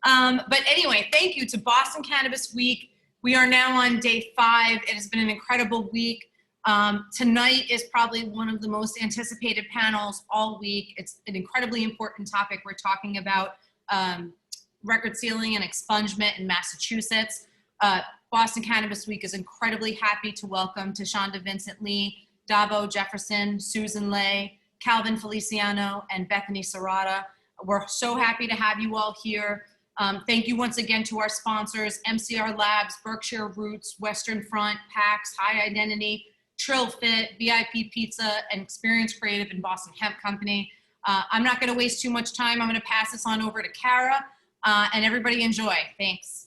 But anyway, thank you to Boston Cannabis Week. We are now on day 5. It has been an incredible week. Tonight is probably one of the most anticipated panels all week. It's an incredibly important topic. We're talking about record sealing and expungement in Massachusetts. Boston Cannabis Week is incredibly happy to welcome TaShonda, Vincent-Lee, Davo, Jefferson, Susan-Lee, Calvin Feliciano, and Bethany Sarota. We're so happy to have you all here. Thank you once again to our sponsors, MCR Labs, Berkshire Roots, Western Front, PAX, High Identity, Trill Fit, VIP Pizza, and Xperience Creative and Boston Hemp Company. I'm not going to waste too much time. I'm going to pass this on over to Kara, and everybody enjoy. Thanks.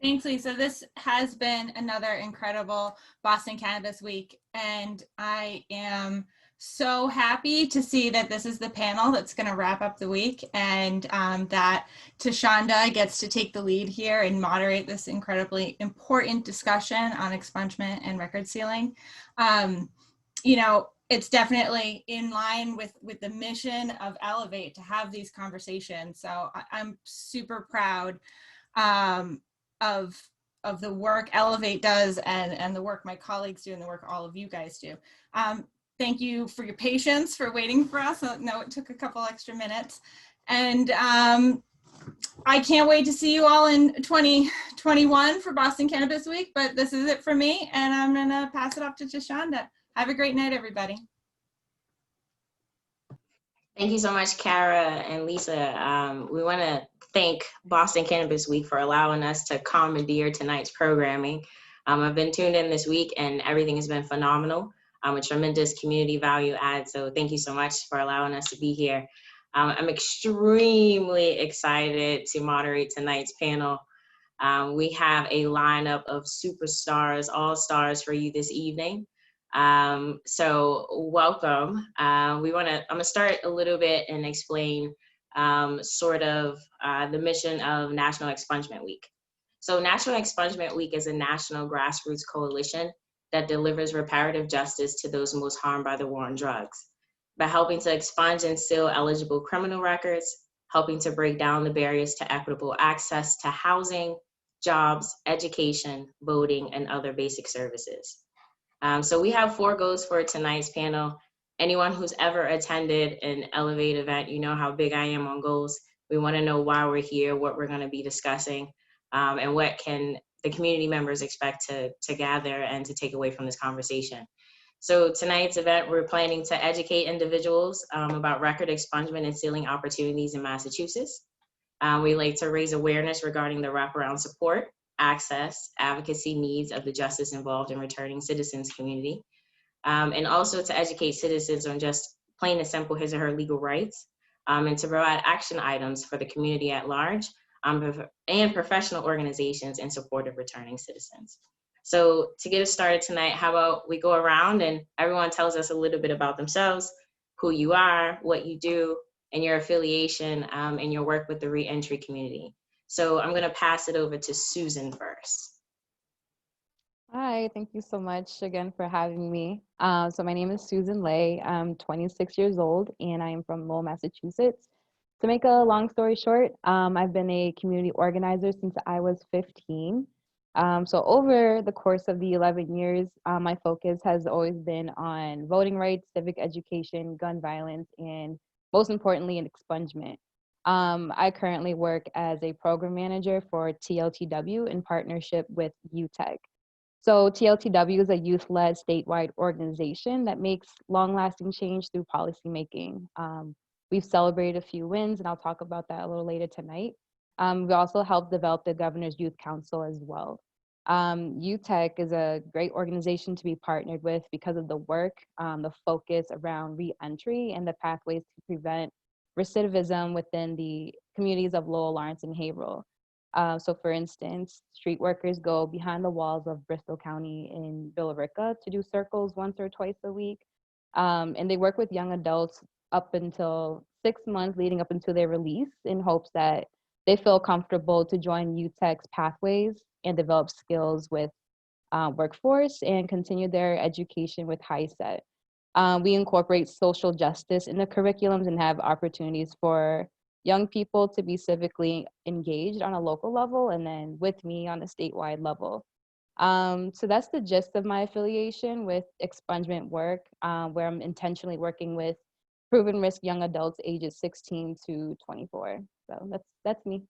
Thanks, Lisa. This has been another incredible Boston Cannabis Week, and I am so happy to see that this is the panel that's going to wrap up the week, and that TaShonda gets to take the lead here and moderate this incredibly important discussion on expungement and record sealing. You know, it's definitely in line with the mission of Elevate to have these conversations. So I'm super proud of the work Elevate does and the work my colleagues do and the work all of you guys do. Thank you for your patience for waiting for us. I know it took a couple extra minutes. And I can't wait to see you all in 2021 for Boston Cannabis Week, but this is it for me, and I'm gonna pass it off to TaShonda. Have a great night, everybody. Thank you so much, Kara and Lisa. We want to thank Boston Cannabis Week for allowing us to commandeer tonight's programming. I've been tuned in this week and everything has been phenomenal. A tremendous community value add. So thank you so much for allowing us to be here. I'm extremely excited to moderate tonight's panel. We have a lineup of superstars, all stars for you this evening. So welcome. I'm gonna start a little bit and explain sort of the mission of National Expungement Week. So National Expungement Week is a national grassroots coalition that delivers reparative justice to those most harmed by the war on drugs. By helping to expunge and seal eligible criminal records, helping to break down the barriers to equitable access to housing, jobs, education, voting, and other basic services. So we have 4 goals for tonight's panel. Anyone who's ever attended an Elevate event, you know how big I am on goals. We want to know why we're here, what we're going to be discussing, and what can the community members expect to gather and to take away from this conversation. So tonight's event, we're planning to educate individuals about record expungement and sealing opportunities in Massachusetts. We like to raise awareness regarding the wraparound support, access, advocacy needs of the justice involved in returning citizens community. And also to educate citizens on just plain and simple his or her legal rights, and to provide action items for the community at large, and professional organizations in support of returning citizens. So to get us started tonight, how about we go around and everyone tells us a little bit about themselves, who you are, what you do, and your affiliation and your work with the reentry community. So I'm gonna pass it over to Susan first. Hi, thank you so much again for having me. So my name is Susan-Lee. I'm 26 years old and I am from Lowell, Massachusetts. To make a long story short, I've been a community organizer since I was 15. So over the course of the 11 years, my focus has always been on voting rights, civic education, gun violence, and most importantly, an expungement. I currently work as a program manager for TLTW in partnership with UTEC. So TLTW is a youth-led statewide organization that makes long-lasting change through policymaking. We've celebrated a few wins, and I'll talk about that a little later tonight. We also helped develop the Governor's Youth Council as well. UTEC is a great organization to be partnered with because of the work, the focus around re-entry and the pathways to prevent recidivism within the communities of Lowell, Lawrence, and Haverhill. So for instance, street workers go behind the walls of Bristol County in Billerica to do circles once or twice a week. And they work with young adults up until 6 months leading up until their release in hopes that they feel comfortable to join UTEC's pathways and develop skills with workforce and continue their education with HiSET. We incorporate social justice in the curriculums and have opportunities for young people to be civically engaged on a local level, and then with me on a statewide level. So that's the gist of my affiliation with expungement work, where I'm intentionally working with proven risk young adults ages 16 to 24. So that's me.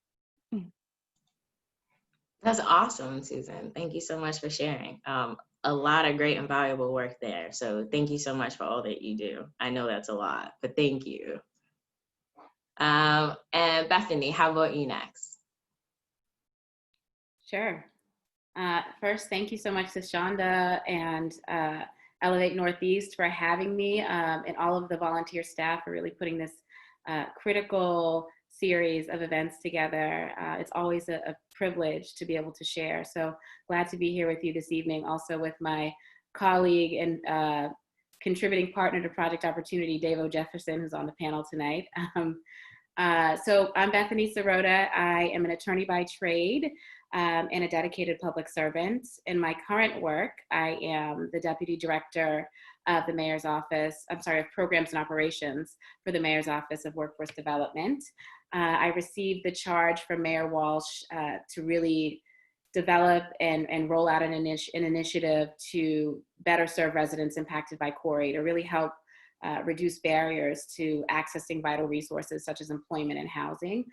That's awesome, Susan. Thank you so much for sharing. A lot of great and valuable work there. So thank you so much for all that you do. I know that's a lot, but thank you. And Bethany, how about you next? Sure. First, thank you so much to TaShonda and Elevate Northeast for having me, and all of the volunteer staff for really putting this critical series of events together. It's always a privilege to be able to share. So glad to be here with you this evening, also with my colleague and contributing partner to Project Opportunity, Davo Jefferson, who's on the panel tonight. So I'm Bethany Sarota. I am an attorney by trade and a dedicated public servant. In my current work, I am the Deputy Director of the Mayor's Office, of Programs and Operations for the Mayor's Office of Workforce Development. I received the charge from Mayor Walsh to really develop and roll out an initiative to better serve residents impacted by Corey, to really help reduce barriers to accessing vital resources such as employment and housing.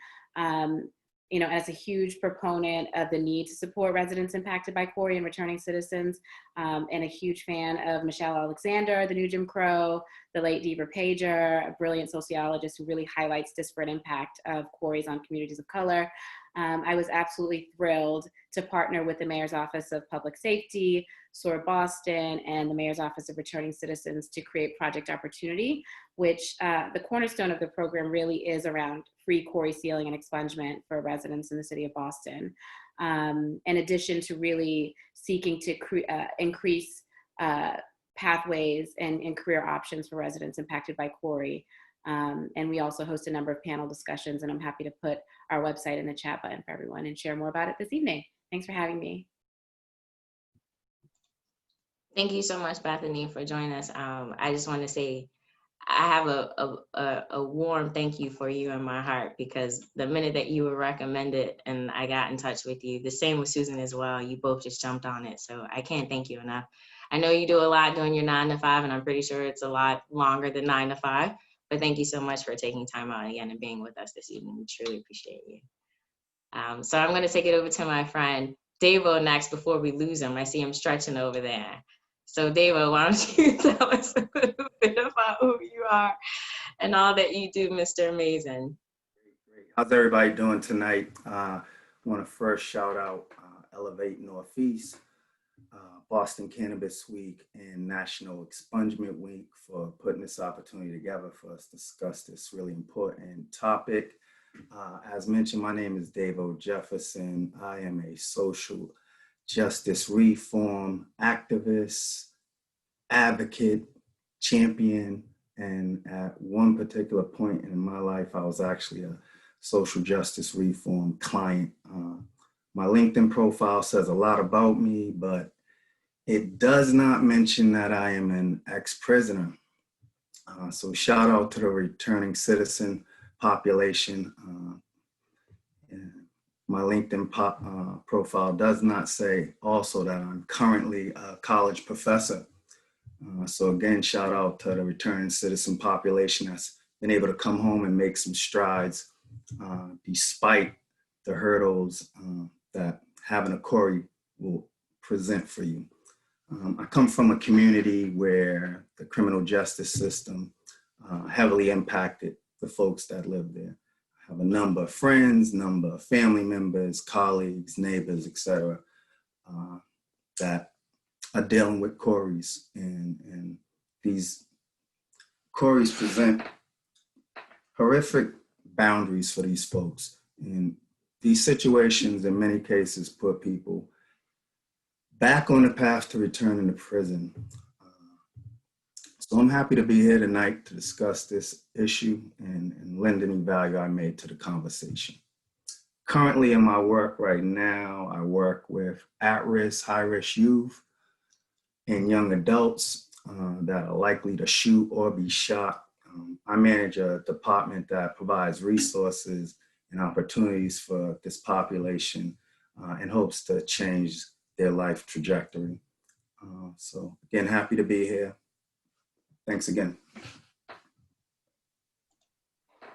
You know, as a huge proponent of the need to support residents impacted by Corey and returning citizens, and a huge fan of Michelle Alexander, the new Jim Crow, the late Deborah Pager, a brilliant sociologist who really highlights disparate impact of quarries on communities of color. I was absolutely thrilled to partner with the Mayor's Office of Public Safety, SOAR Boston, and the Mayor's Office of Returning Citizens to create Project Opportunity, which the cornerstone of the program really is around free quarry sealing and expungement for residents in the city of Boston. In addition to really seeking to increase pathways and career options for residents impacted by quarry. And we also host a number of panel discussions, and I'm happy to put our website in the chat button for everyone and share more about it this evening. Thanks for having me. Thank you so much, Bethany, for joining us. I just want to say I have a warm thank you for you in my heart, because the minute that you were recommended and I got in touch with you, the same with Susan as well, you both just jumped on it. So I can't thank you enough. I know you do a lot doing your 9 to 5, and I'm pretty sure it's a lot longer than 9 to 5, but thank you so much for taking time out again and being with us this evening. We truly appreciate you. So I'm going to take it over to my friend Davo next before we lose him. I see him stretching over there. So Davo, why don't you tell us a little bit about who you are and all that you do, Mr. Amazing. Great. How's everybody doing tonight? I want to first shout out Elevate Northeast, Boston Cannabis Week, and National Expungement Week for putting this opportunity together for us to discuss this really important topic. As mentioned, my name is Davo Jefferson. I am a social justice reform activist, advocate, champion, and at one particular point in my life, I was actually a social justice reform client. My LinkedIn profile says a lot about me, but it does not mention that I am an ex-prisoner. So shout out to the returning citizen population. My LinkedIn profile does not say also that I'm currently a college professor. So again, shout out to the returning citizen population that's been able to come home and make some strides despite the hurdles that having a quarry will present for you. I come from a community where the criminal justice system heavily impacted the folks that live there. I have a number of friends, number of family members, colleagues, neighbors, etc., that are dealing with quarries, and these quarries present horrific boundaries for these folks. And these situations, in many cases, put people back on the path to returning to prison. So I'm happy to be here tonight to discuss this issue and lend any value I made to the conversation. Currently in my work right now, I work with at-risk, high-risk youth and young adults that are likely to shoot or be shot I manage a department that provides resources and opportunities for this population in hopes to change their life trajectory. So again, happy to be here. Thanks again.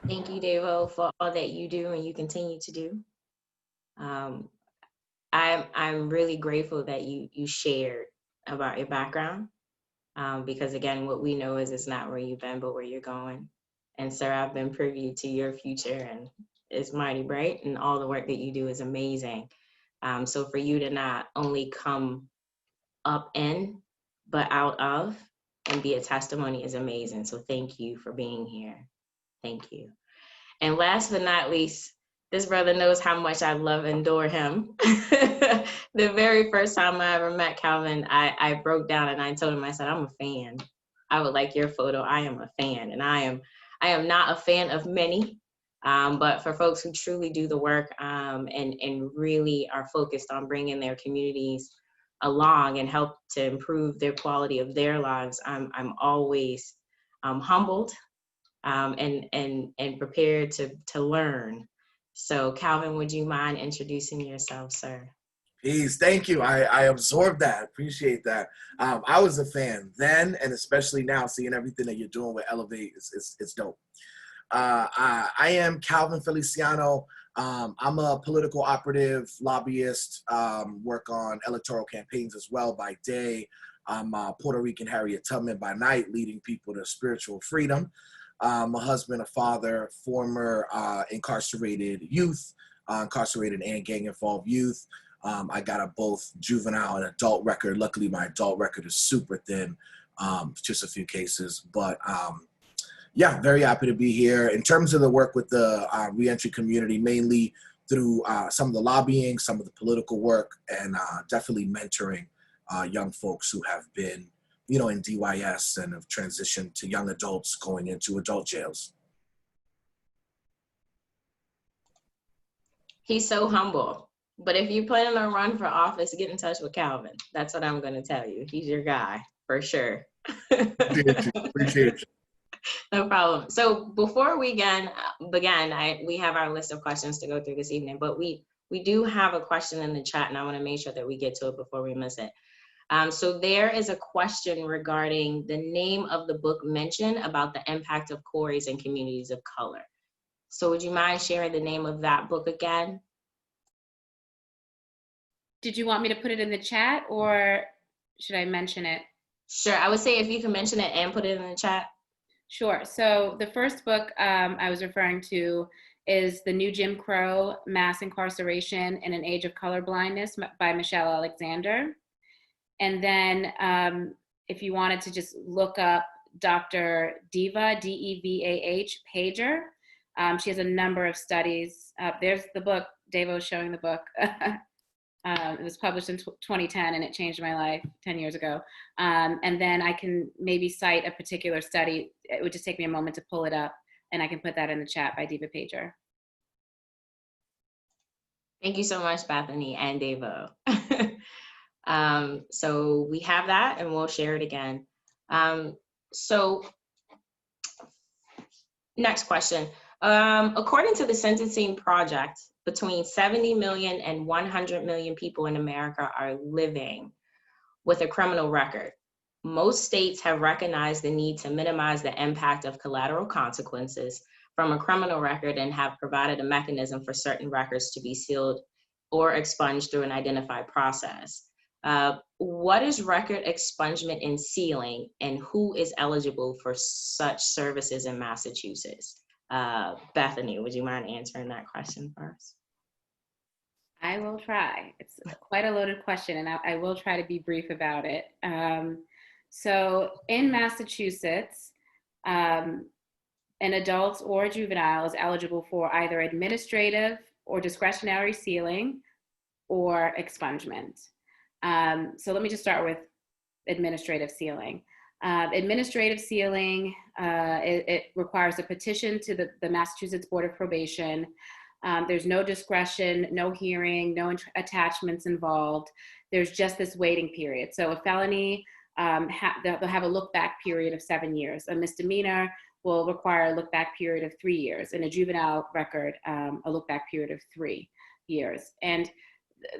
Thank you, Davo, for all that you do and you continue to do. I'm really grateful that you shared about your background, because again, what we know is it's not where you've been, but where you're going. And sir, I've been privy to your future, and it's mighty bright, and all the work that you do is amazing. So for you to not only come up in, but out of, and be a testimony is amazing. So thank you for being here. Thank you. And last but not least, this brother knows how much I love and adore him. The very first time I ever met Calvin, I broke down and I told him, I said, I'm a fan. I would like your photo. I am a fan. And I am not a fan of many, but for folks who truly do the work and really are focused on bringing their communities along and help to improve their quality of their lives, I'm always humbled and prepared to learn. So Calvin, would you mind introducing yourself, sir? Please, thank you. I absorbed that. Appreciate that. I was a fan then, and especially now, seeing everything that you're doing with Elevate, it's dope. I am Calvin Feliciano. I'm a political operative, lobbyist, work on electoral campaigns as well by day. I'm Puerto Rican Harriet Tubman by night, leading people to spiritual freedom. I'm a husband, a father, former incarcerated youth, incarcerated and gang-involved youth. I got a both juvenile and adult record. Luckily, my adult record is super thin, just a few cases. But yeah, very happy to be here. In terms of the work with the reentry community, mainly through some of the lobbying, some of the political work, and definitely mentoring young folks who have been, you know, in DYS and have transitioned to young adults going into adult jails. He's so humble. But if you plan to run for office, get in touch with Calvin. That's what I'm going to tell you. He's your guy, for sure. Appreciate you. No problem. So before we begin, we have our list of questions to go through this evening, but we do have a question in the chat, and I want to make sure that we get to it before we miss it. So there is a question regarding the name of the book mentioned about the impact of quarries in communities of color. So would you mind sharing the name of that book again? Did you want me to put it in the chat, or should I mention it? Sure, I would say if you can mention it and put it in the chat. Sure. So the first book I was referring to is The New Jim Crow, Mass Incarceration in an Age of Colorblindness by Michelle Alexander. And then if you wanted to just look up Dr. Deva, D-E-V-A-H, Pager, she has a number of studies. There's the book, Davo's showing the book. It was published in 2010 and it changed my life 10 years ago. And then I can maybe cite a particular study. It would just take me a moment to pull it up, and I can put that in the chat by Deva Pager. Thank you so much, Bethany and Davo. So we have that and we'll share it again. So next question. According to the Sentencing Project, between 70 million and 100 million people in America are living with a criminal record. Most states have recognized the need to minimize the impact of collateral consequences from a criminal record and have provided a mechanism for certain records to be sealed or expunged through an identified process. What is record expungement and sealing, and who is eligible for such services in Massachusetts? Bethany, would you mind answering that question first? I will try. It's quite a loaded question, and I will try to be brief about it. So in Massachusetts, an adult or a juvenile is eligible for either administrative or discretionary sealing or expungement. So let me just start with administrative sealing. Administrative sealing, it requires a petition to the Massachusetts Board of Probation. There's no discretion, no hearing, no attachments involved. There's just this waiting period. So a felony, they'll have a look back period of 7 years. A misdemeanor will require a look-back period of 3 years. In a juvenile record, a look-back period of 3 years. And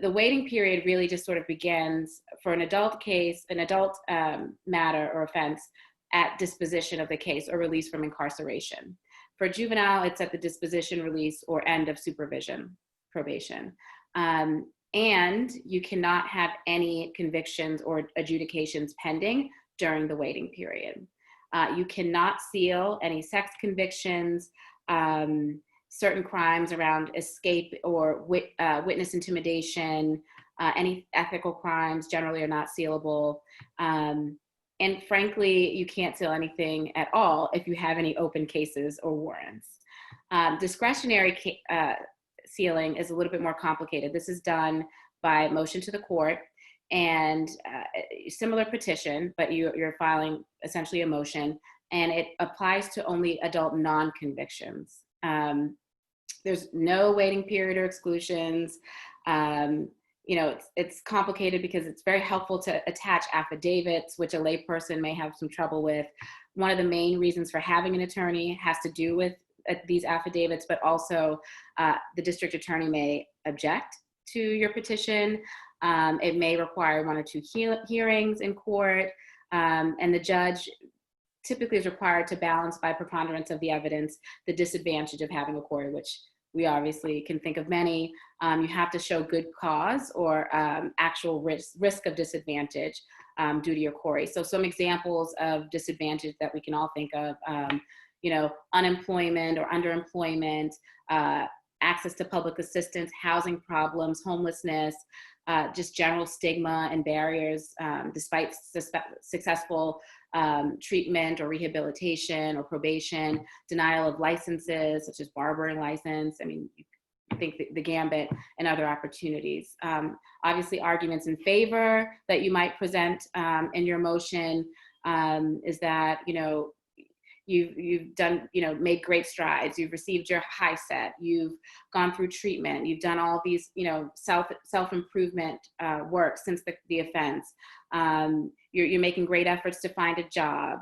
the waiting period really just sort of begins for an adult case, an adult matter or offense at disposition of the case or release from incarceration. For juvenile, it's at the disposition, release, or end of supervision, probation. And you cannot have any convictions or adjudications pending during the waiting period. You cannot seal any sex convictions, certain crimes around escape or witness intimidation, any ethical crimes generally are not sealable. And frankly, you can't seal anything at all if you have any open cases or warrants. Discretionary sealing is a little bit more complicated. This is done by motion to the court and similar petition, but you're filing essentially a motion, and it applies to only adult non-convictions. There's no waiting period or exclusions. It's complicated because it's very helpful to attach affidavits, which a layperson may have some trouble with. One of the main reasons for having an attorney has to do with these affidavits, but also the district attorney may object to your petition. It may require 1 or 2 hearings in court, and the judge typically is required to balance by preponderance of the evidence the disadvantage of having a query, which we obviously can think of many. You have to show good cause or actual risk of disadvantage due to your query. So some examples of disadvantage that we can all think of, unemployment or underemployment, access to public assistance, housing problems, homelessness, just general stigma and barriers despite successful treatment or rehabilitation or probation, denial of licenses such as barbering license. I mean, you think the gambit and other opportunities. Obviously, arguments in favor that you might present in your motion is that, you've done, made great strides. You've received your high set. You've gone through treatment. You've done all these, self-improvement work since the offense. You're making great efforts to find a job.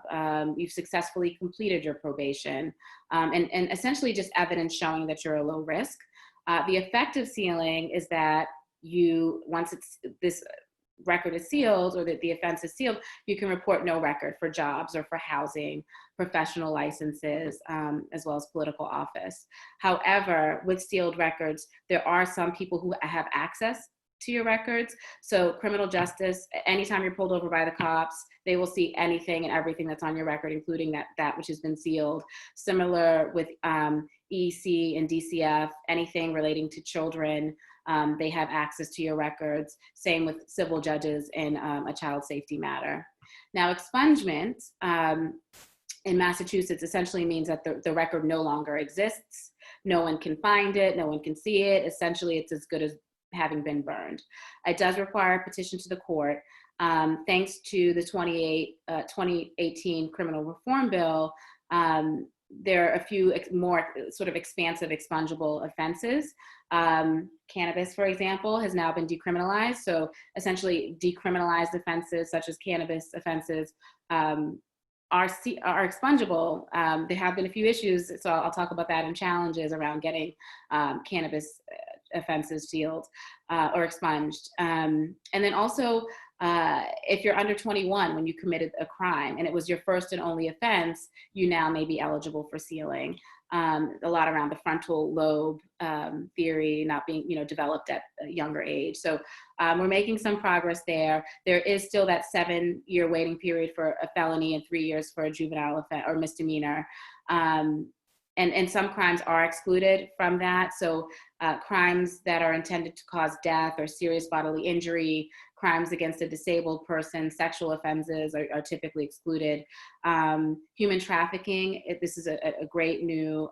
You've successfully completed your probation, and essentially just evidence showing that you're a low risk. The effect of sealing is that once this record is sealed or that the offense is sealed, you can report no record for jobs or for housing, professional licenses, as well as political office. However, with sealed records, there are some people who have access to your records. So criminal justice, anytime you're pulled over by the cops, they will see anything and everything that's on your record, including that which has been sealed. Similar with EEC and DCF, anything relating to children, they have access to your records. Same with civil judges in a child safety matter. Now, expungement in Massachusetts essentially means that the record no longer exists. No one can find it, no one can see it. Essentially, it's as good as having been burned. It does require a petition to the court. Thanks to the 2018 criminal reform bill, there are a few more sort of expansive expungible offenses. Cannabis, for example, has now been decriminalized. So essentially decriminalized offenses such as cannabis offenses are expungible. There have been a few issues, so I'll talk about that, and challenges around getting cannabis offenses sealed or expunged. And then also, if you're under 21 when you committed a crime and it was your first and only offense, you now may be eligible for sealing. A lot around the frontal lobe theory not being, developed at a younger age. So we're making some progress there. There is still that 7-year waiting period for a felony and 3 years for a juvenile offense or misdemeanor. And some crimes are excluded from that. So crimes that are intended to cause death or serious bodily injury, crimes against a disabled person, sexual offenses are typically excluded. Human trafficking, this is a great new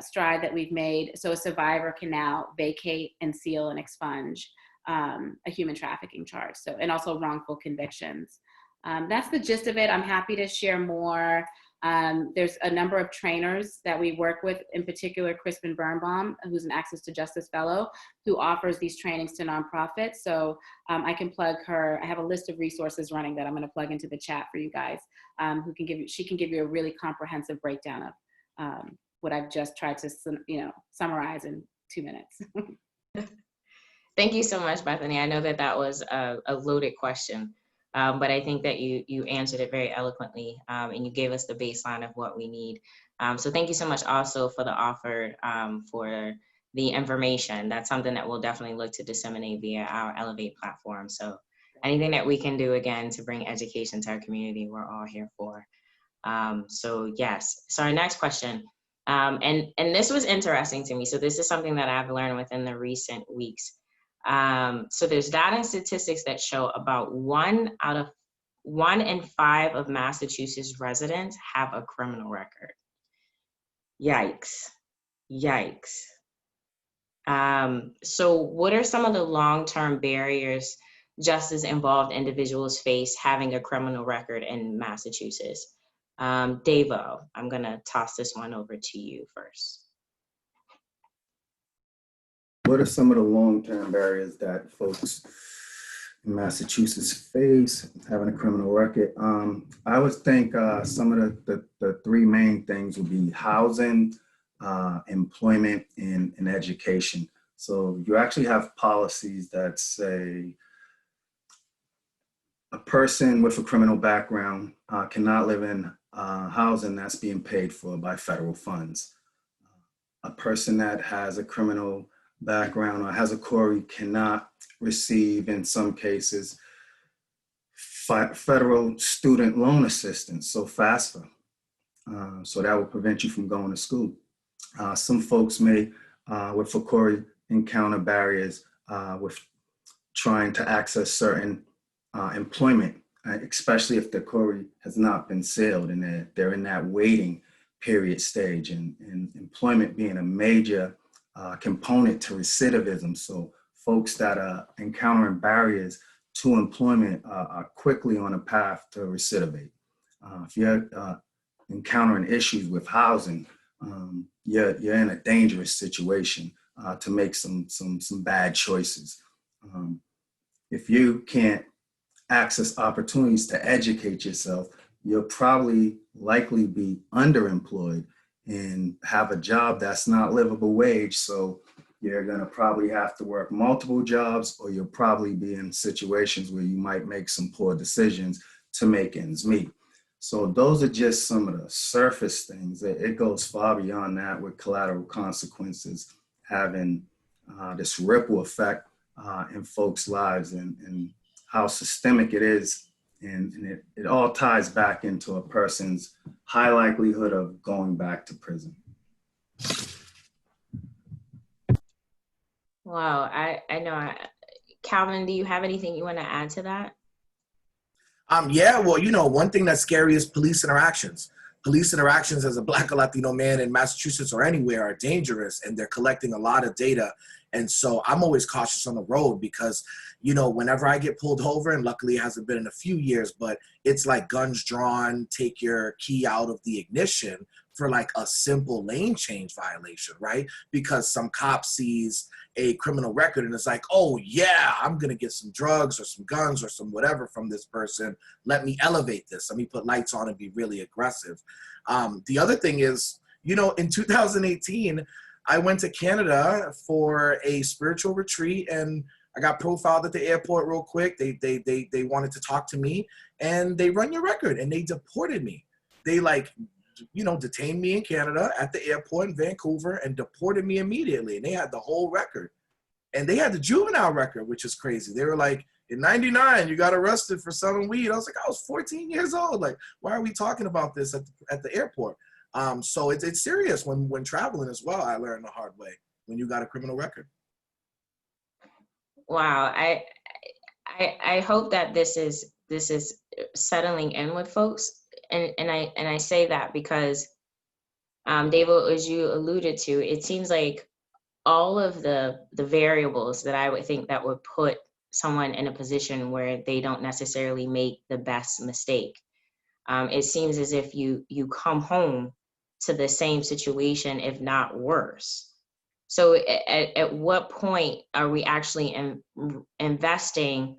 stride that we've made. So a survivor can now vacate and seal and expunge a human trafficking charge. So, and also wrongful convictions. That's the gist of it. I'm happy to share more There's a number of trainers that we work with, in particular Crispin Birnbaum, who's an Access to Justice Fellow, who offers these trainings to nonprofits. So I can plug her. I have a list of resources running that I'm going to plug into the chat for you guys, she can give you a really comprehensive breakdown of what I've just tried to summarize in 2 minutes. Thank you so much, Bethany. I know that was a loaded question, but I think that you answered it very eloquently, and you gave us the baseline of what we need. So thank you so much also for the offer for the information. That's something that we'll definitely look to disseminate via our Elevate platform. So anything that we can do, again, to bring education to our community, we're all here for. So yes, so our next question, and this was interesting to me. So this is something that I've learned within the recent weeks. So there's data and statistics that show about 1 in 5 of Massachusetts residents have a criminal record. Yikes. So what are some of the long-term barriers justice-involved individuals face having a criminal record in Massachusetts? Davo, I'm gonna toss this one over to you first. What are some of the long-term barriers that folks in Massachusetts face having a criminal record? I would think some of the 3 main things would be housing, employment, and education. So you actually have policies that say a person with a criminal background cannot live in housing that's being paid for by federal funds. A person that has a criminal background or has a query cannot receive, in some cases, federal student loan assistance, so FAFSA. So that will prevent you from going to school. Some folks may, with a query, encounter barriers with trying to access certain employment, especially if the query has not been sealed and they're in that waiting period stage, and employment being a major component to recidivism. So folks that are encountering barriers to employment are quickly on a path to recidivate. If you're encountering issues with housing, you're in a dangerous situation to make some bad choices. If you can't access opportunities to educate yourself, you'll likely be underemployed and have a job that's not livable wage. So you're gonna probably have to work multiple jobs, or you'll probably be in situations where you might make some poor decisions to make ends meet. So those are just some of the surface things. It goes far beyond that, with collateral consequences having this ripple effect in folks' lives, and how systemic it is. And it all ties back into a person's high likelihood of going back to prison. Wow, I know. Calvin, do you have anything you want to add to that? Yeah, well, one thing that's scary is police interactions. Police interactions as a Black or Latino man in Massachusetts or anywhere are dangerous, and they're collecting a lot of data. And so I'm always cautious on the road because, whenever I get pulled over, and luckily it hasn't been in a few years, but it's like guns drawn, take your key out of the ignition for like a simple lane change violation, right? Because some cop sees a criminal record and it's like, oh yeah, I'm gonna get some drugs or some guns or some whatever from this person. Let me elevate this. Let me put lights on and be really aggressive. The other thing is, in 2018, I went to Canada for a spiritual retreat, and I got profiled at the airport real quick. They wanted to talk to me, and they run your record, and they deported me. They detained me in Canada at the airport in Vancouver and deported me immediately. And they had the whole record, and they had the juvenile record, which is crazy. They were like, in '99, you got arrested for selling weed. I was like, I was 14 years old. Like, why are we talking about this at the airport? So it's serious when traveling as well. I learned the hard way when you got a criminal record. Wow, I hope that this is settling in with folks, and I say that because, Davo, as you alluded to, it seems like all of the variables that I would think that would put someone in a position where they don't necessarily make the best mistake it seems as if you come home to the same situation, if not worse. So at what point are we actually investing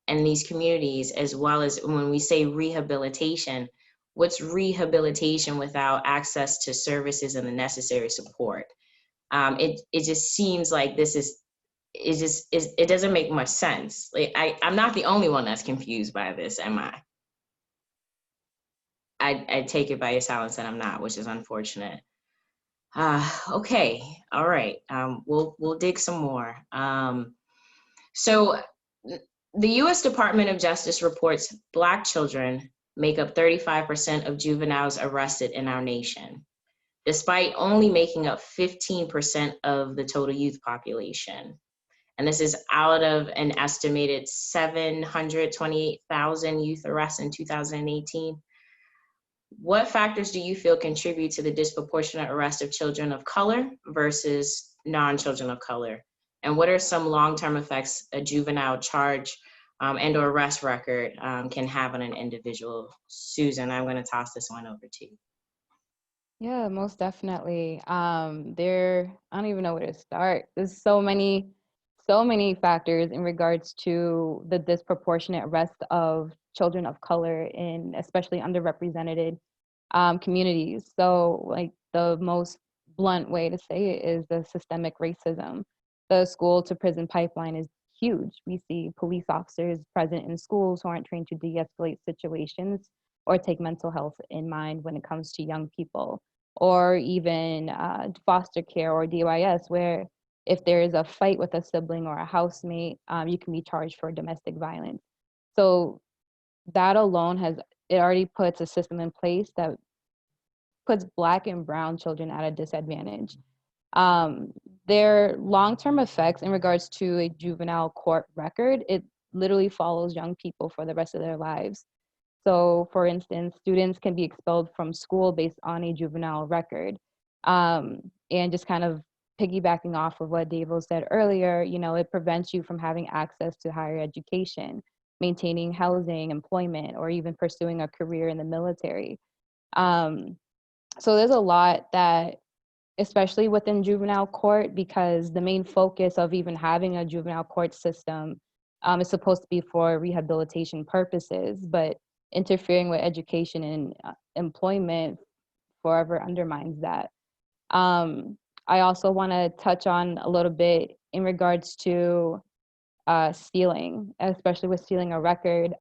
in these communities, as well as when we say rehabilitation, what's rehabilitation without access to services and the necessary support? It just seems like it doesn't make much sense. Like I'm not the only one that's confused by this, am I? I take it by your silence that I'm not, which is unfortunate. Okay, all right. We'll dig some more. So the U.S. Department of Justice reports Black children make up 35% of juveniles arrested in our nation, despite only making up 15% of the total youth population. And this is out of an estimated 728,000 youth arrests in 2018. What factors do you feel contribute to the disproportionate arrest of children of color versus non-children of color? And what are some long-term effects a juvenile charge and or arrest record can have on an individual? Susan, I'm going to toss this one over to you. Yeah, most definitely. I don't even know where to start. There's so many factors in regards to the disproportionate arrest of children of color in especially underrepresented communities. So like the most blunt way to say it is the systemic racism. The school to prison pipeline is huge. We see police officers present in schools who aren't trained to de-escalate situations or take mental health in mind when it comes to young people, or even foster care or DYS, where if there is a fight with a sibling or a housemate, you can be charged for domestic violence. So that alone it already puts a system in place that puts Black and brown children at a disadvantage. Their long-term effects in regards to a juvenile court record, it literally follows young people for the rest of their lives. So for instance, students can be expelled from school based on a juvenile record. And just kind of piggybacking off of what Davo said earlier, it prevents you from having access to higher education, maintaining housing, employment, or even pursuing a career in the military. So there's a lot that, especially within juvenile court, because the main focus of even having a juvenile court system is supposed to be for rehabilitation purposes, but interfering with education and employment forever undermines that. I also want to touch on a little bit in regards to stealing, especially with stealing a record.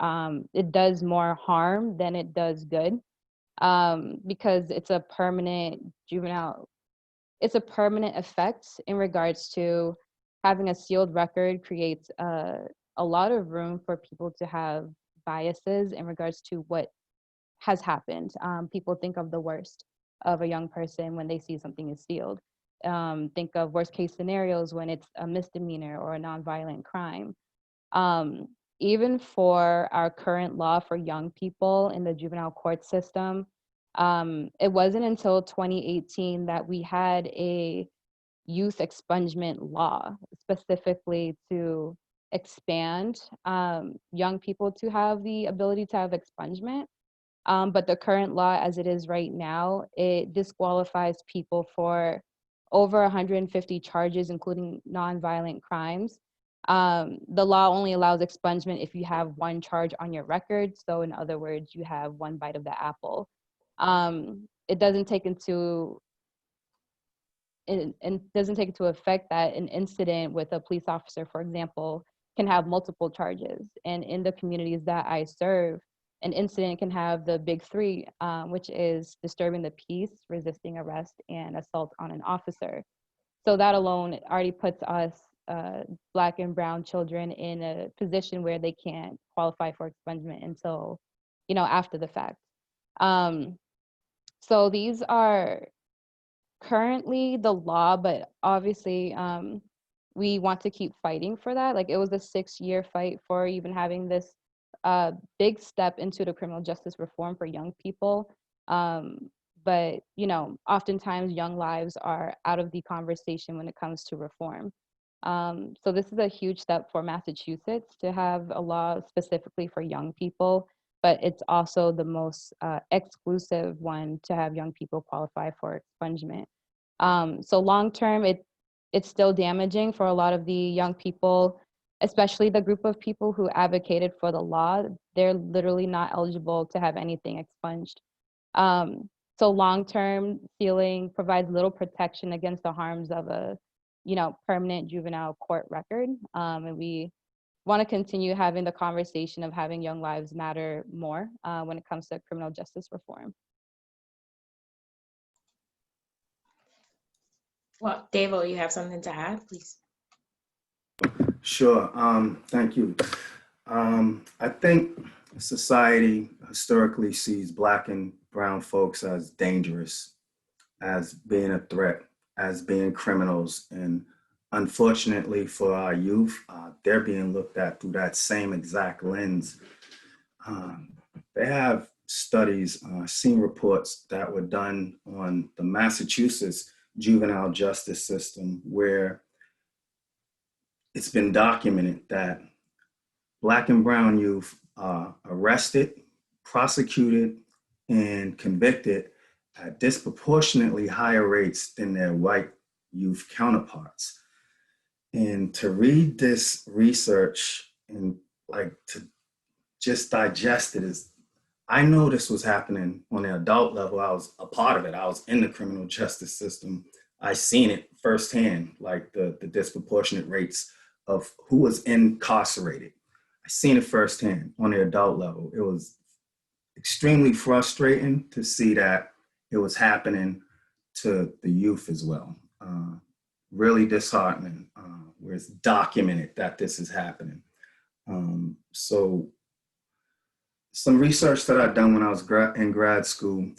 It does more harm than it does good, because it's a permanent effect in regards to having a sealed record creates a lot of room for people to have biases in regards to what has happened. People think of the worst of a young person when they see something is sealed. Think of worst case scenarios when it's a misdemeanor or a nonviolent crime. Even for our current law for young people in the juvenile court system, it wasn't until 2018 that we had a youth expungement law specifically to expand young people to have the ability to have expungement. But the current law as it is right now, it disqualifies people for over 150 charges, including nonviolent crimes. The law only allows expungement if you have one charge on your record. So in other words, you have one bite of the apple. It doesn't take into effect that an incident with a police officer, for example, can have multiple charges. And in the communities that I serve, an incident can have the big three, which is disturbing the peace, resisting arrest, and assault on an officer. So that alone already puts us Black and brown children in a position where they can't qualify for expungement until, after the fact. So these are currently the law, but obviously we want to keep fighting for that. Like, it was a 6-year fight for even having this big step into the criminal justice reform for young people. But, oftentimes young lives are out of the conversation when it comes to reform. So this is a huge step for Massachusetts to have a law specifically for young people. but it's also the most exclusive one to have young people qualify for expungement. So long term, it's still damaging for a lot of the young people, especially the group of people who advocated for the law. They're literally not eligible to have anything expunged. So long-term sealing provides little protection against the harms of a, permanent juvenile court record. And we want to continue having the conversation of having young lives matter more when it comes to criminal justice reform. Well, Davo, you have something to add, please? Sure. Thank you. I think society historically sees Black and brown folks as dangerous, as being a threat, as being criminals. And unfortunately for our youth, they're being looked at through that same exact lens. They have studies, seen reports that were done on the Massachusetts juvenile justice system, where it's been documented that Black and brown youth are arrested, prosecuted, and convicted at disproportionately higher rates than their white youth counterparts. And to read this research and to just digest it is, I know this was happening on the adult level. I was a part of it. I was in the criminal justice system. I seen it firsthand, like the disproportionate rates of who was incarcerated. I seen it firsthand on the adult level. It was extremely frustrating to see that it was happening to the youth as well. Really disheartening, where it's documented that this is happening. So some research that I'd done when I was in grad school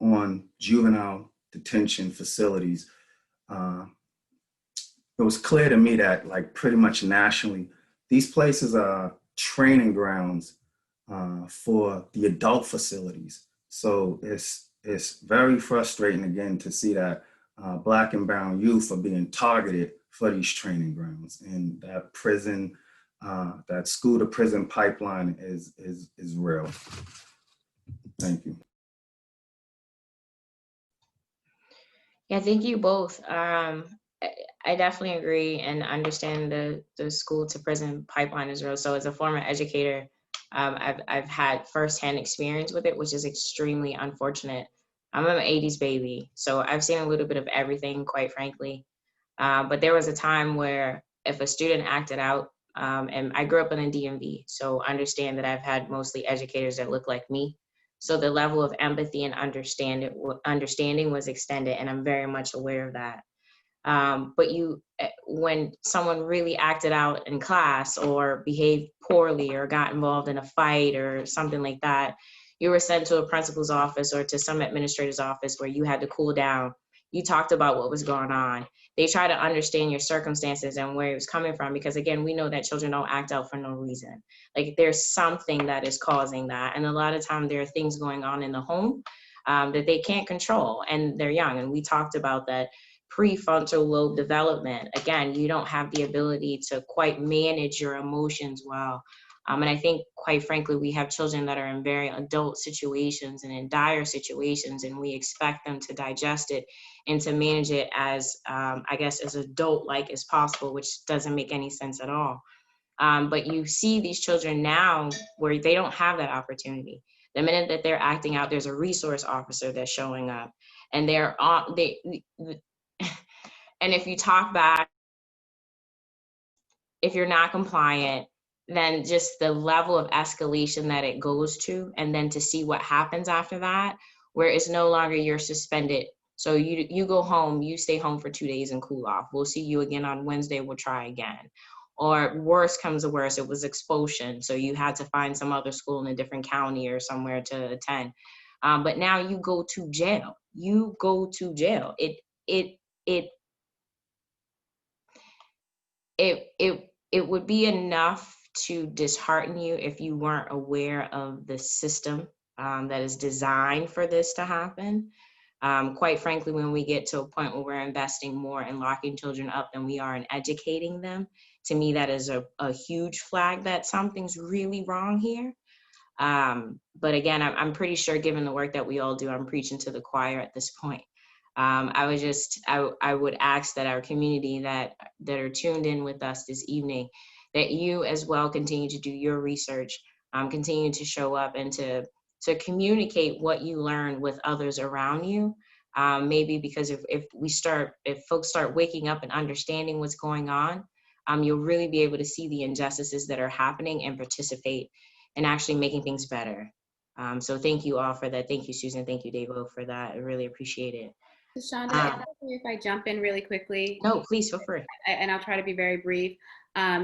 on juvenile detention facilities, it was clear to me that pretty much nationally, these places are training grounds for the adult facilities. So it's very frustrating again to see that Black and brown youth are being targeted for these training grounds, and that prison, that school to prison pipeline is real. Thank you. Yeah, thank you both. I definitely agree and understand the school to prison pipeline is real. So as a former educator, I've had firsthand experience with it, which is extremely unfortunate. I'm an 80s baby, so I've seen a little bit of everything, quite frankly. But there was a time where if a student acted out, and I grew up in a DMV, so understand that I've had mostly educators that look like me. So the level of empathy and understanding was extended, and I'm very much aware of that. But when someone really acted out in class or behaved poorly or got involved in a fight or something like that, you were sent to a principal's office or to some administrator's office where you had to cool down. You talked about what was going on. They try to understand your circumstances and where it was coming from, because again, we know that children don't act out for no reason. There's something that is causing that. And a lot of times there are things going on in the home that they can't control, and they're young. And we talked about that prefrontal lobe development. Again, you don't have the ability to quite manage your emotions well. And I think, quite frankly, we have children that are in very adult situations and in dire situations, and we expect them to digest it and to manage it as, I guess, as adult-like as possible, which doesn't make any sense at all. But you see these children now where they don't have that opportunity. The minute that they're acting out, there's a resource officer that's showing up, and and if you talk back, if you're not compliant, then just the level of escalation that it goes to, and then to see what happens after that, where it's no longer you're suspended. So you go home, you stay home for 2 days and cool off. We'll see you again on Wednesday, we'll try again. Or worse comes to worse, it was expulsion. So you had to find some other school in a different county or somewhere to attend. But now you go to jail. You go to jail. It would be enough to dishearten you if you weren't aware of the system that is designed for this to happen. Quite frankly, when we get to a point where we're investing more in locking children up than we are in educating them, to me, that is a huge flag that something's really wrong here. But again, I'm pretty sure, given the work that we all do, I'm preaching to the choir at this point. I would ask that our community that are tuned in with us this evening, that you as well continue to do your research, continue to show up and to communicate what you learn with others around you. Maybe because if folks start waking up and understanding what's going on, you'll really be able to see the injustices that are happening and participate in actually making things better. So thank you all for that. Thank you, Susan. Thank you, Davo, for that. I really appreciate it. TaShonda, if I jump in really quickly. No, please feel free. And I'll try to be very brief.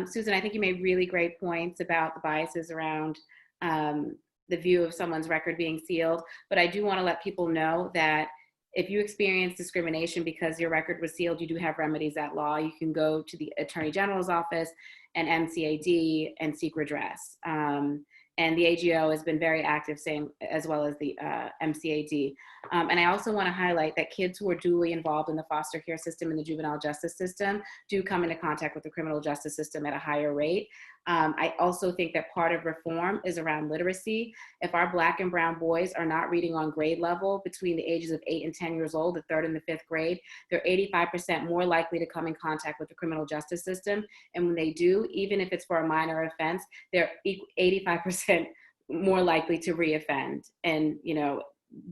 Susan, I think you made really great points about the biases around the view of someone's record being sealed. But I do want to let people know that if you experience discrimination because your record was sealed, you do have remedies at law. You can go to the Attorney General's office and MCAD and seek redress. And the AGO has been very active, same as well as the MCAD. And I also want to highlight that kids who are duly involved in the foster care system and the juvenile justice system do come into contact with the criminal justice system at a higher rate. I also think that part of reform is around literacy. If our Black and brown boys are not reading on grade level between the ages of 8 and 10 years old, the 3rd and the 5th grade, they're 85% more likely to come in contact with the criminal justice system. And when they do, even if it's for a minor offense, they're 85% more likely to reoffend and,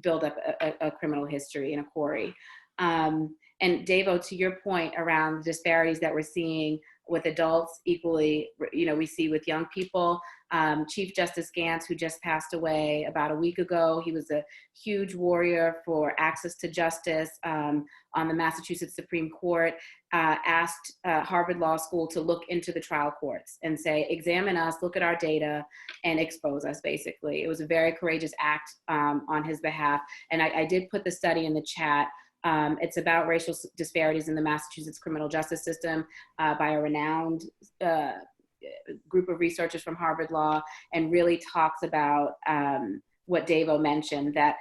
build up a criminal history and a quarry. And Davo, to your point around the disparities that we're seeing with adults equally, we see with young people. Chief Justice Gantz, who just passed away about a week ago, he was a huge warrior for access to justice on the Massachusetts Supreme Court, asked Harvard Law School to look into the trial courts and say, examine us, look at our data, and expose us, basically. It was a very courageous act on his behalf. And I did put the study in the chat. It's about racial disparities in the Massachusetts criminal justice system by a renowned group of researchers from Harvard Law, and really talks about what Davo mentioned, that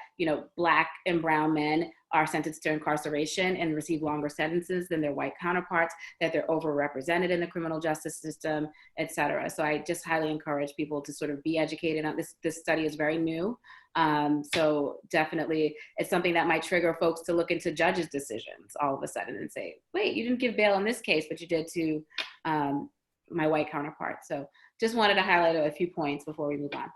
Black and brown men are sentenced to incarceration and receive longer sentences than their white counterparts, that they're overrepresented in the criminal justice system, et cetera. So I just highly encourage people to sort of be educated on this. This study is very new. So definitely it's something that might trigger folks to look into judges' decisions all of a sudden and say, wait, you didn't give bail in this case, but you did to my white counterpart. So just wanted to highlight a few points before we move on.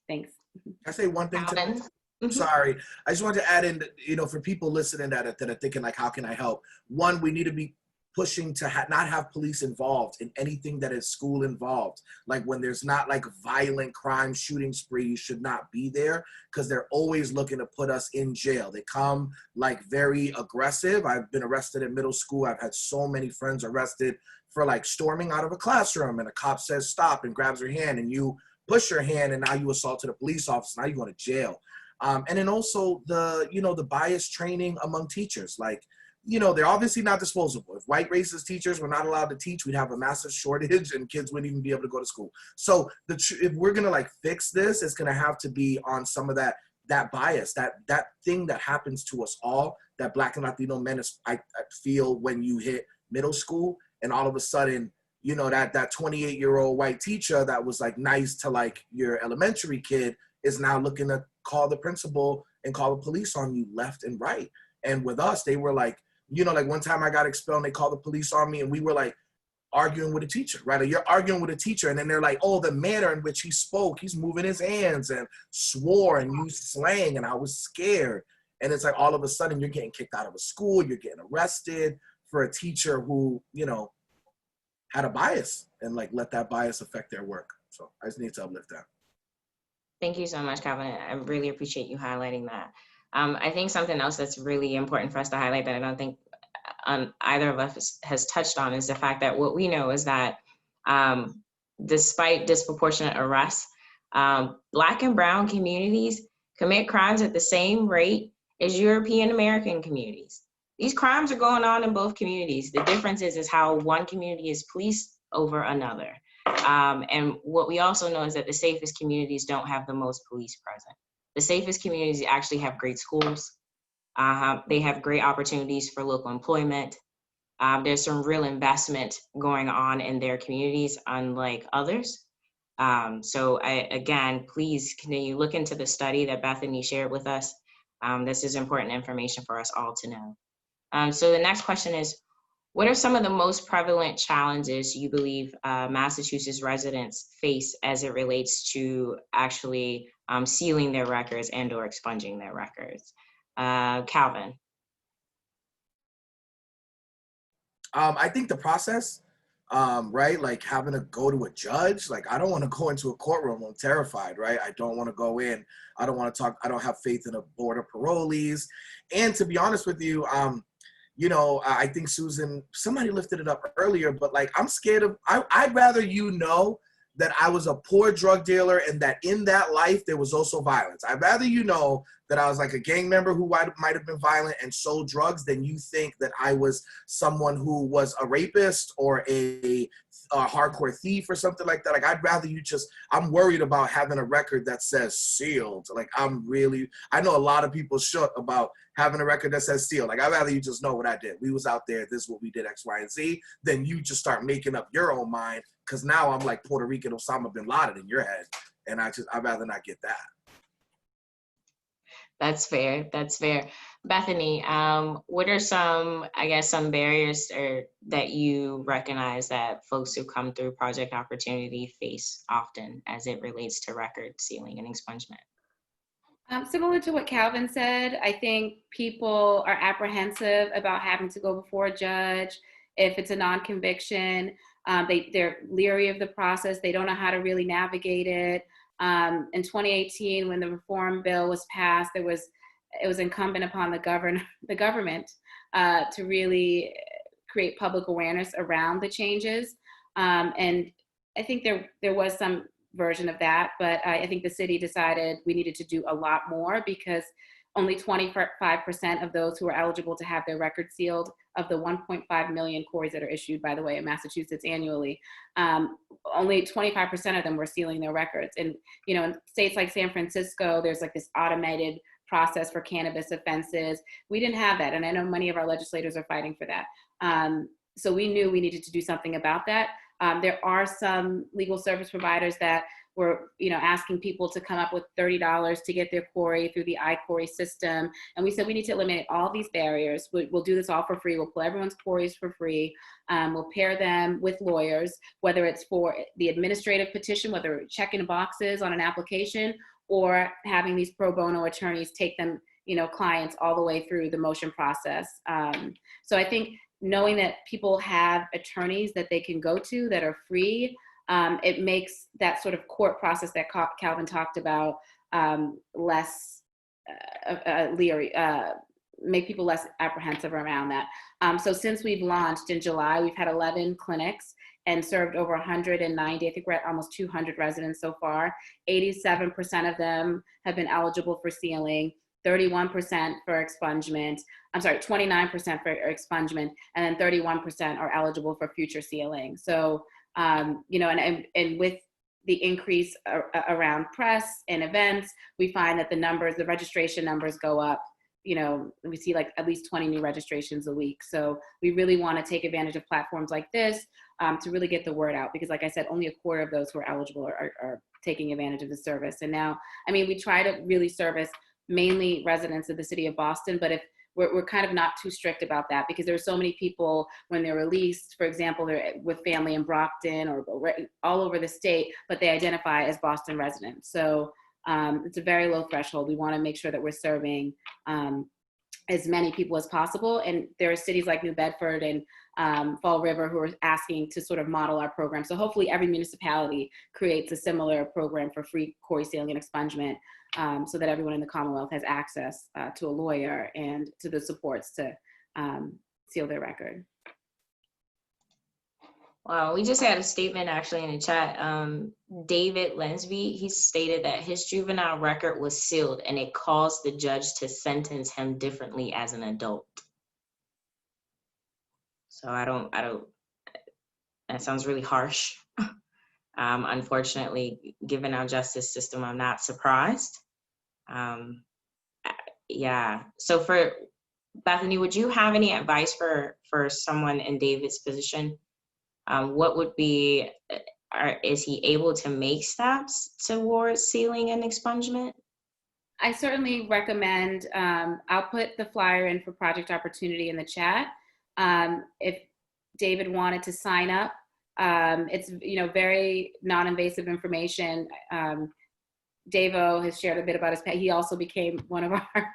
Thanks. Can I say one thing to Sorry, I just wanted to add in, for people listening that are thinking like, how can I help? One, we need to be pushing to not have police involved in anything that is school involved. Like when there's not like violent crime shooting spree, you should not be there, because they're always looking to put us in jail. They come like very aggressive. I've been arrested in middle school. I've had so many friends arrested for like storming out of a classroom, and a cop says stop and grabs your hand, and you push your hand, and now you assaulted a police officer. Now you're going to jail. And then also the bias training among teachers. Like, they're obviously not disposable. If white racist teachers were not allowed to teach, we'd have a massive shortage and kids wouldn't even be able to go to school. So if we're going to like fix this, it's going to have to be on some of that bias, that thing that happens to us all, that Black and Latino men, I feel when you hit middle school and all of a sudden, that 28-year-old white teacher that was like nice to like your elementary kid is now looking to call the principal and call the police on you left and right. And with us, they were like, like one time I got expelled and they called the police on me, and we were like arguing with a teacher, right? Or you're arguing with a teacher, and then they're like, oh, the manner in which he spoke, he's moving his hands and swore and used slang, and I was scared. And it's like all of a sudden you're getting kicked out of a school, you're getting arrested for a teacher who, had a bias and like let that bias affect their work. So I just need to uplift that. Thank you so much, Calvin. I really appreciate you highlighting that. I think something else that's really important for us to highlight that I don't think either of us has touched on is the fact that what we know is that despite disproportionate arrests, Black and brown communities commit crimes at the same rate as European American communities. These crimes are going on in both communities. The difference is how one community is policed over another. And what we also know is that the safest communities don't have the most police present. The safest communities actually have great schools. They have great opportunities for local employment. There's some real investment going on in their communities, unlike others. So again, please continue look into the study that Bethany shared with us. This is important information for us all to know. So the next question is, what are some of the most prevalent challenges you believe Massachusetts residents face as it relates to actually sealing their records and or expunging their records? Calvin. I think the process, right? Like having to go to a judge. Like I don't want to go into a courtroom. I'm terrified, right? I don't want to go in. I don't want to talk. I don't have faith in a board of parolees. And to be honest with you, you know, I think Susan, somebody lifted it up earlier, but like I'm scared of, I'd rather you know that I was a poor drug dealer and that in that life there was also violence. I'd rather you know that I was like a gang member who might have been violent and sold drugs than you think that I was someone who was a rapist or a hardcore thief or something like that. Like I'd rather you just, I'm worried about having a record that says sealed. Like I know a lot of people shook about having a record that says sealed. Like I'd rather you just know what I did. We was out there, this is what we did, X, Y, and Z. Then you just start making up your own mind. Cause now I'm like Puerto Rican Osama bin Laden in your head. And I'd rather not get that. That's fair. That's fair. Bethany, what are some barriers that you recognize that folks who come through Project Opportunity face often as it relates to record sealing and expungement? Similar to what Calvin said, I think people are apprehensive about having to go before a judge if it's a non-conviction. They're leery of the process. They don't know how to really navigate it. In 2018, when the reform bill was passed, it was incumbent upon the government to really create public awareness around the changes. And I think there was some version of that, but I think the city decided we needed to do a lot more because only 25% of those who are eligible to have their record sealed, of the 1.5 million CORIs that are issued, by the way, in Massachusetts annually, only 25% of them were sealing their records. And, you know, in states like San Francisco, there's like this automated process for cannabis offenses. We didn't have that. And I know many of our legislators are fighting for that. So we knew we needed to do something about that. There are some legal service providers that were, you know, asking people to come up with $30 to get their CORI through the iCORI system. And we said we need to eliminate all these barriers. We'll do this all for free. We'll pull everyone's CORIs for free. We'll pair them with lawyers, whether it's for the administrative petition, whether checking boxes on an application, or having these pro bono attorneys take them, you know, clients all the way through the motion process. So I think knowing that people have attorneys that they can go to that are free, it makes that sort of court process that Calvin talked about less leery, make people less apprehensive around that. So since we've launched in July, we've had 11 clinics and served over 190, I think we're at almost 200 residents so far. 87% of them have been eligible for sealing, 31% for expungement, 29% for expungement, and then 31% are eligible for future sealing. So, you know, and with the increase around press and events, we find that the registration numbers go up. You know, we see like at least 20 new registrations a week. So we really want to take advantage of platforms like this to really get the word out, because like I said, only a quarter of those who are eligible are taking advantage of the service. And now, I mean, we try to really service mainly residents of the city of Boston, but if we're kind of not too strict about that, because there are so many people when they're released, for example, they're with family in Brockton or all over the state, but they identify as Boston residents. So it's a very low threshold. We want to make sure that we're serving as many people as possible. And there are cities like New Bedford and Fall River who are asking to sort of model our program. So hopefully every municipality creates a similar program for free CORI sealing and expungement, so that everyone in the Commonwealth has access to a lawyer and to the supports to seal their record. Wow, we just had a statement actually in the chat. David Lensby, he stated that his juvenile record was sealed and it caused the judge to sentence him differently as an adult. So I don't, that sounds really harsh. Unfortunately, given our justice system, I'm not surprised. Yeah, so for Bethany, would you have any advice for someone in David's position? What would be, is he able to make steps towards sealing and expungement? I certainly recommend, I'll put the flyer in for Project Opportunity in the chat. If David wanted to sign up, it's, very non-invasive information. Davo has shared a bit about his pet. He also became one of our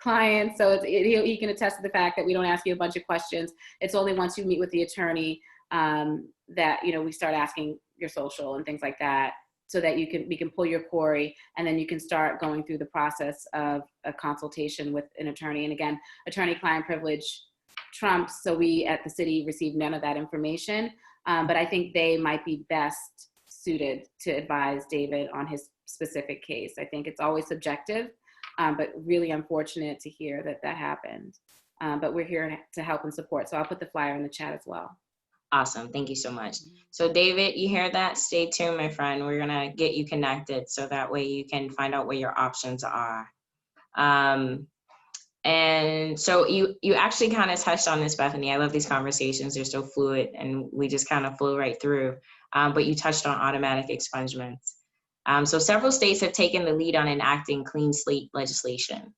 clients. So he can attest to the fact that we don't ask you a bunch of questions. It's only once you meet with the attorney that, we start asking your social and things like that, so that we can pull your query, and then you can start going through the process of a consultation with an attorney. And again, attorney-client privilege trumps, so we at the city receive none of that information. But I think they might be best suited to advise David on his specific case. I think it's always subjective, but really unfortunate to hear that happened. But we're here to help and support. So I'll put the flyer in the chat as well. Awesome. Thank you so much. So David, you hear that? Stay tuned, my friend. We're going to get you connected so that way you can find out what your options are. And so you actually kind of touched on this, Bethany. I love these conversations. They're so fluid and we just kind of flew right through. But you touched on automatic expungements. So several states have taken the lead on enacting clean slate legislation,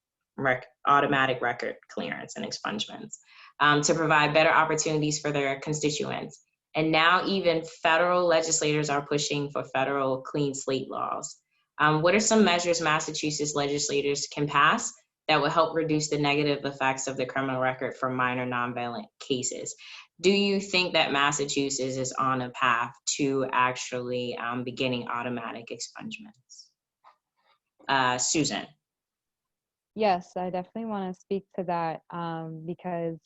automatic record clearance and expungements, to provide better opportunities for their constituents. And now even federal legislators are pushing for federal clean slate laws. What are some measures Massachusetts legislators can pass that will help reduce the negative effects of the criminal record for minor nonviolent cases? Do you think that Massachusetts is on a path to actually beginning automatic expungements? Susan. Yes, I definitely want to speak to that because,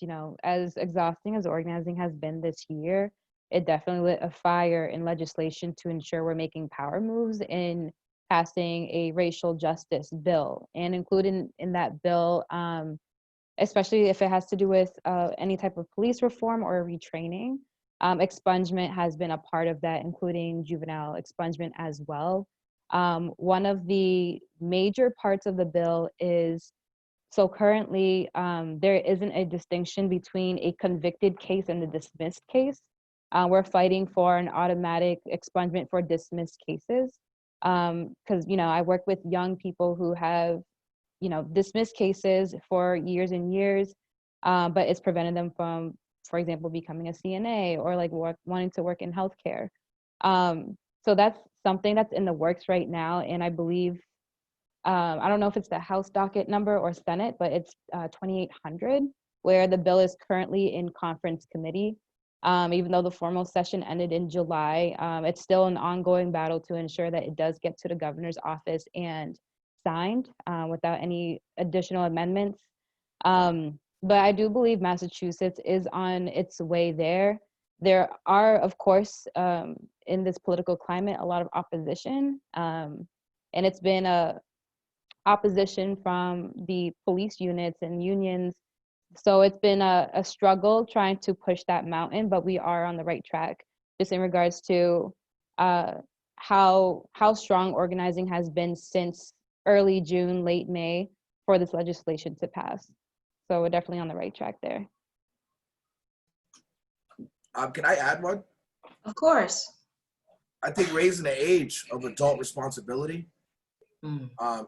as exhausting as organizing has been this year, it definitely lit a fire in legislation to ensure we're making power moves in passing a racial justice bill, and including in that bill, especially if it has to do with any type of police reform or retraining, expungement has been a part of that, including juvenile expungement as well. One of the major parts of the bill is, so currently there isn't a distinction between a convicted case and a dismissed case. We're fighting for an automatic expungement for dismissed cases because, I work with young people who have, dismissed cases for years and years, but it's prevented them from, for example, becoming a CNA or like wanting to work in healthcare. So that's something that's in the works right now. And I believe, I don't know if it's the House docket number or Senate, but it's 2800, where the bill is currently in conference committee. Even though the formal session ended in July, it's still an ongoing battle to ensure that it does get to the governor's office and signed without any additional amendments. But I do believe Massachusetts is on its way there. There are, of course, in this political climate, a lot of opposition. And it's been a opposition from the police units and unions. So it's been a struggle trying to push that mountain, but we are on the right track, just in regards to how strong organizing has been since early June, late May for this legislation to pass. So we're definitely on the right track there. Can I add one? Of course. I think raising the age of adult responsibility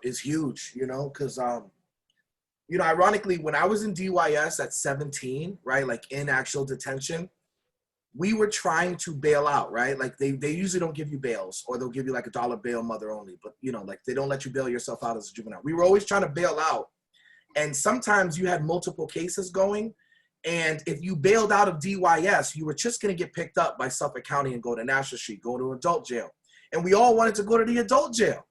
is huge, because, ironically, when I was in DYS at 17, right, like in actual detention, we were trying to bail out, right? Like they usually don't give you bails, or they'll give you like $1 bail mother only, but like they don't let you bail yourself out as a juvenile. We were always trying to bail out. And sometimes you had multiple cases going. And if you bailed out of DYS, you were just going to get picked up by Suffolk County and go to National Street, go to adult jail. And we all wanted to go to the adult jail.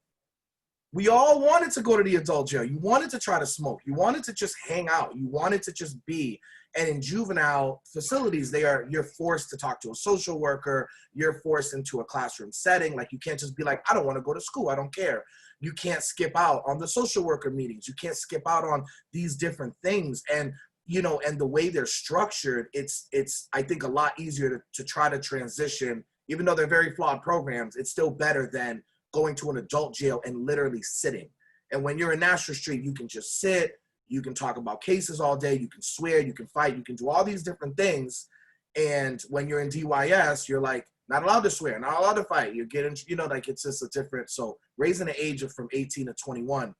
We all wanted to go to the adult jail. You wanted to try to smoke. You wanted to just hang out. You wanted to just be. And in juvenile facilities, you're forced to talk to a social worker. You're forced into a classroom setting. Like, you can't just be like, I don't want to go to school. I don't care. You can't skip out on the social worker meetings. You can't skip out on these different things. And and the way they're structured, it's I think a lot easier to try to transition. Even though they're very flawed programs, it's still better than going to an adult jail and literally sitting. And when you're in National Street, you can just sit, you can talk about cases all day, you can swear, you can fight, you can do all these different things. And when you're in DYS, you're like, not allowed to swear, not allowed to fight. You're getting, you know, like it's just a different. So raising the age of from 18 to 21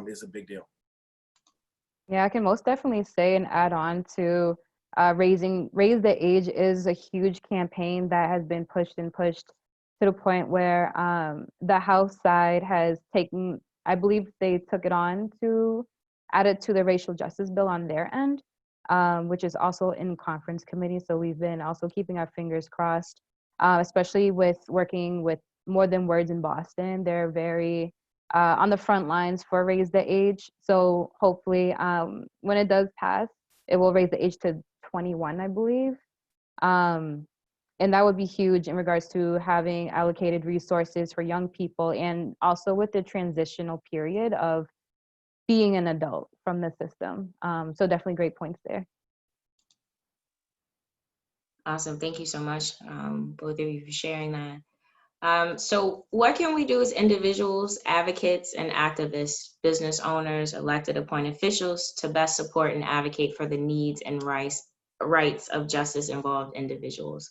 is a big deal. Yeah, I can most definitely say and add on to raise the age is a huge campaign that has been pushed to the point where the House side has taken, I believe they took it on to add it to the racial justice bill on their end, which is also in conference committee. So we've been also keeping our fingers crossed, especially with working with More Than Words in Boston. They're very on the front lines for raise the age. So hopefully when it does pass, it will raise the age to 21, I believe. And that would be huge in regards to having allocated resources for young people, and also with the transitional period of being an adult from the system. So definitely great points there. Awesome. Thank you so much, both of you, for sharing that. So what can we do as individuals, advocates, and activists, business owners, elected appointed officials to best support and advocate for the needs and rights of justice-involved individuals?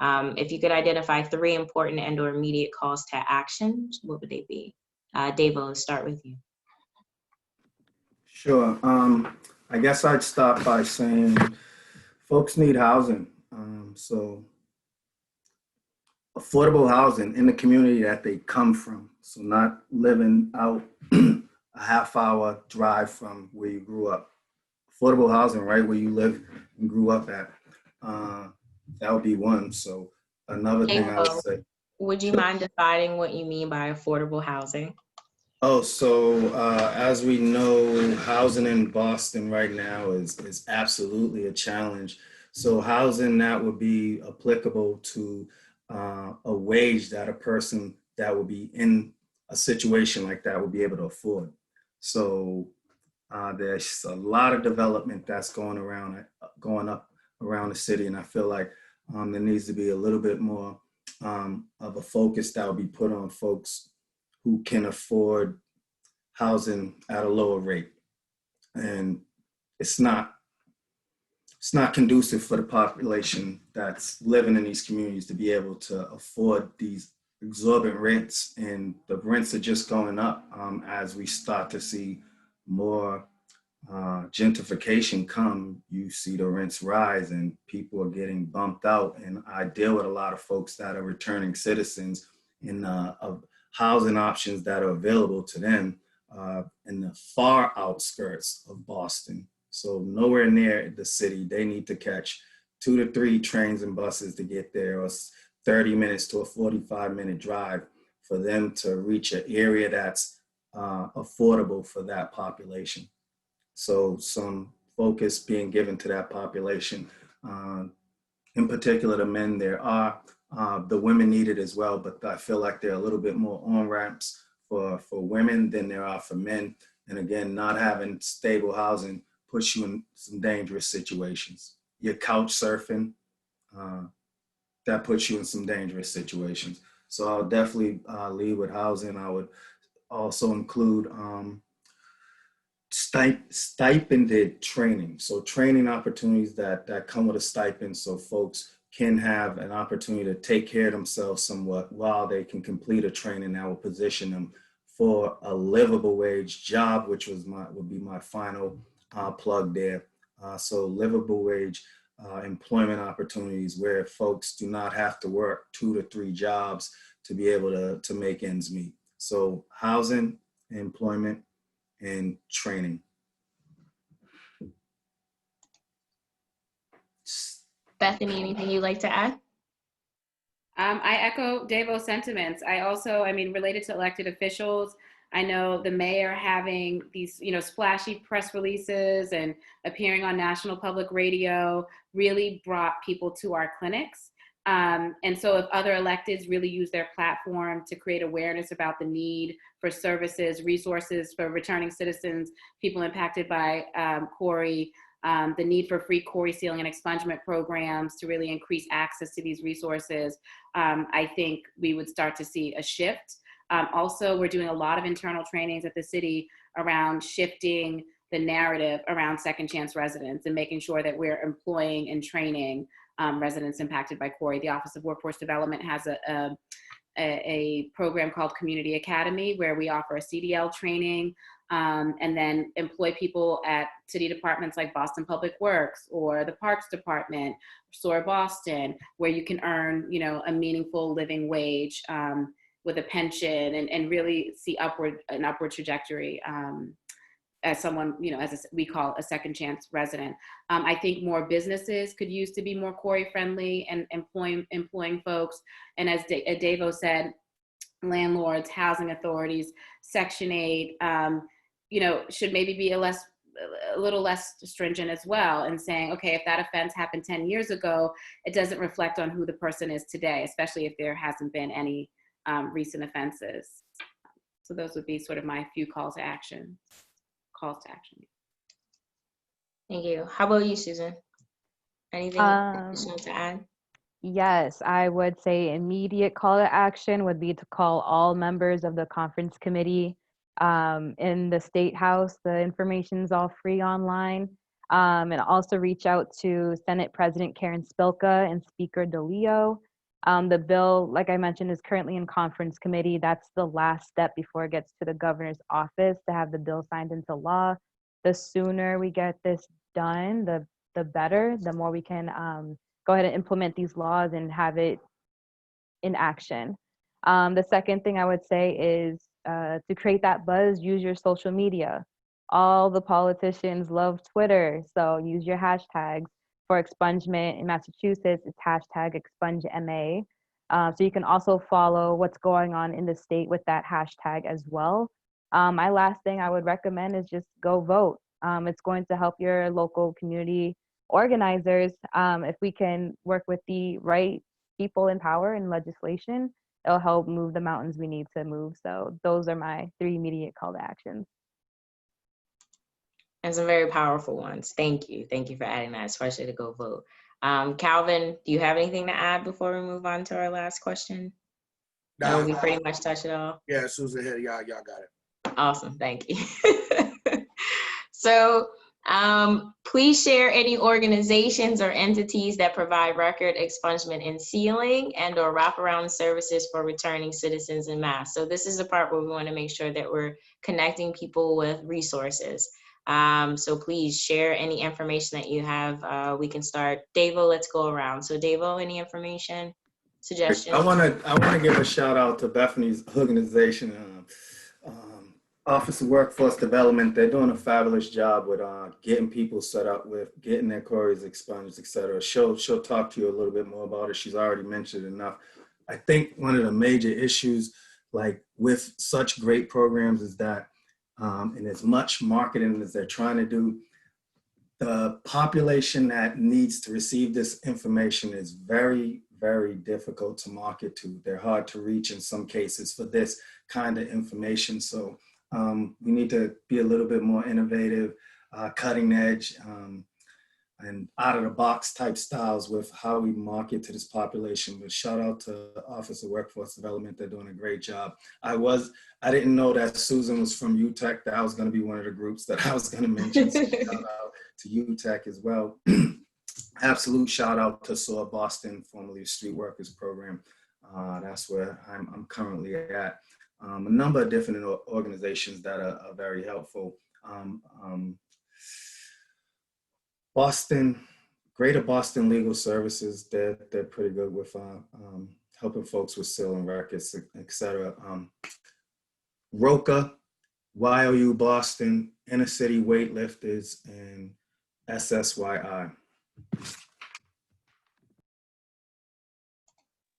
If you could identify 3 important and/or immediate calls to action, what would they be? Davo, let's start with you. Sure. I guess I'd start by saying folks need housing. So affordable housing in the community that they come from. So not living out a half-hour drive from where you grew up. Affordable housing, right where you live and grew up at. That would be one. So another thing I would say. Would you mind defining what you mean by affordable housing? Oh, so as we know, housing in Boston right now is absolutely a challenge. So housing that would be applicable to a wage that a person that would be in a situation like that would be able to afford. So there's a lot of development that's going up around the city, and I feel like there needs to be a little bit more of a focus that will be put on folks who can afford housing at a lower rate. And it's not conducive for the population that's living in these communities to be able to afford these exorbitant rents, and the rents are just going up as we start to see more gentrification come. You see the rents rise and people are getting bumped out, and I deal with a lot of folks that are returning citizens in of housing options that are available to them in the far outskirts of Boston. So nowhere near the city. They need to catch 2 to 3 trains and buses to get there, or 30 minutes to a 45-minute drive for them to reach an area that's affordable for that population. So some focus being given to that population. In particular, the men there are. The women need it as well, but I feel like there are a little bit more on-ramps for women than there are for men. And again, not having stable housing puts you in some dangerous situations. You're couch surfing, that puts you in some dangerous situations. So I'll definitely lead with housing. I would also include stipended training. So training opportunities that come with a stipend, so folks can have an opportunity to take care of themselves somewhat while they can complete a training that will position them for a livable wage job, which would be my final plug there. So livable wage employment opportunities where folks do not have to work 2 to 3 jobs to be able to make ends meet. So housing, employment, and training. Bethany, anything you'd like to add? I echo Davo's sentiments. Related to elected officials, I know the mayor having these, splashy press releases and appearing on national public radio really brought people to our clinics. And so if other electeds really use their platform to create awareness about the need for services, resources for returning citizens, people impacted by Corey, the need for free Corey sealing and expungement programs to really increase access to these resources, I think we would start to see a shift. Also, we're doing a lot of internal trainings at the city around shifting the narrative around second chance residents and making sure that we're employing and training residents impacted by quarry. The Office of Workforce Development has a program called Community Academy, where we offer a CDL training and then employ people at city departments like Boston Public Works or the Parks Department, SOAR Boston, where you can earn, you know, a meaningful living wage with a pension and really see an upward trajectory as someone, you know, we call a second chance resident. I think more businesses could use to be more quarry friendly and employing folks. And as Davo said, landlords, housing authorities, Section 8, you know, should maybe be a little less stringent as well, and saying, okay, if that offense happened 10 years ago, it doesn't reflect on who the person is today, especially if there hasn't been any recent offenses. So those would be sort of my few calls to action. Thank you. How about you, Susan? Anything additional to add? Yes, I would say immediate call to action would be to call all members of the conference committee in the State House. The information is all free online. And also reach out to Senate President Karen Spilka and Speaker DeLeo. The bill, like I mentioned, is currently in conference committee. That's the last step before it gets to the governor's office to have the bill signed into law. The sooner we get this done, the better, the more we can go ahead and implement these laws and have it in action. The second thing I would say is to create that buzz, use your social media. All the politicians love Twitter, so use your hashtags. For expungement in Massachusetts, it's hashtag expungema. So you can also follow what's going on in the state with that hashtag as well. My last thing I would recommend is just go vote. It's going to help your local community organizers. If we can work with the right people in power and legislation, it'll help move the mountains we need to move. So those are my 3 immediate call to actions. And some very powerful ones. Thank you. Thank you for adding that, especially to go vote. Calvin, do you have anything to add before we move on to our last question? No, we pretty much touched it all. Yeah, Susan here. Y'all got it. Awesome. Thank you. So please share any organizations or entities that provide record expungement and sealing and or wraparound services for returning citizens en masse. So this is the part where we want to make sure that we're connecting people with resources. So please share any information that you have. We can start. Davo, let's go around. So Davo, any information, suggestions? I want to give a shout out to Bethany's organization, Office of Workforce Development. They're doing a fabulous job with getting people set up with getting their quarries expunged, et cetera. She'll talk to you a little bit more about it. She's already mentioned enough. I think one of the major issues, like with such great programs, is that and as much marketing as they're trying to do, the population that needs to receive this information is very, very difficult to market to. They're hard to reach in some cases for this kind of information. So we need to be a little bit more innovative, cutting edge, and out of the box type styles with how we market to this population. But shout out to Office of Workforce Development. They're doing a great job. I didn't know that Susan was from UTEC. That was going to be one of the groups that I was going to mention. So shout out to UTEC as well. Absolute shout out to SOAR Boston, formerly a Street Workers Program. That's where I'm currently at. A number of different organizations that are very helpful. Greater Boston Legal Services, they're pretty good with helping folks with sealing records, et cetera. ROCA, YOU Boston, Inner City Weightlifters, and SSYI.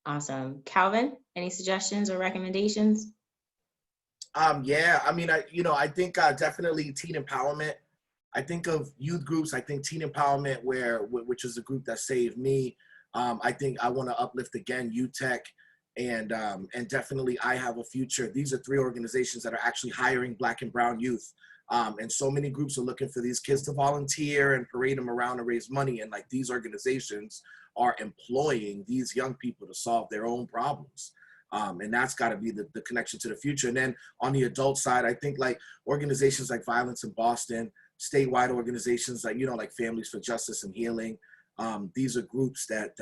Awesome. Calvin, any suggestions or recommendations? Yeah, I mean, I think definitely teen empowerment. I think of youth groups. I think teen empowerment, which is a group that saved me. I think I want to uplift again UTEC, and definitely I Have a Future. These are 3 organizations that are actually hiring Black and brown youth. And so many groups are looking for these kids to volunteer and parade them around to raise money. And like these organizations are employing these young people to solve their own problems. And that's got to be the connection to the future. And then on the adult side, I think like organizations like Violence in Boston, statewide organizations like, like Families for Justice and Healing, these are groups that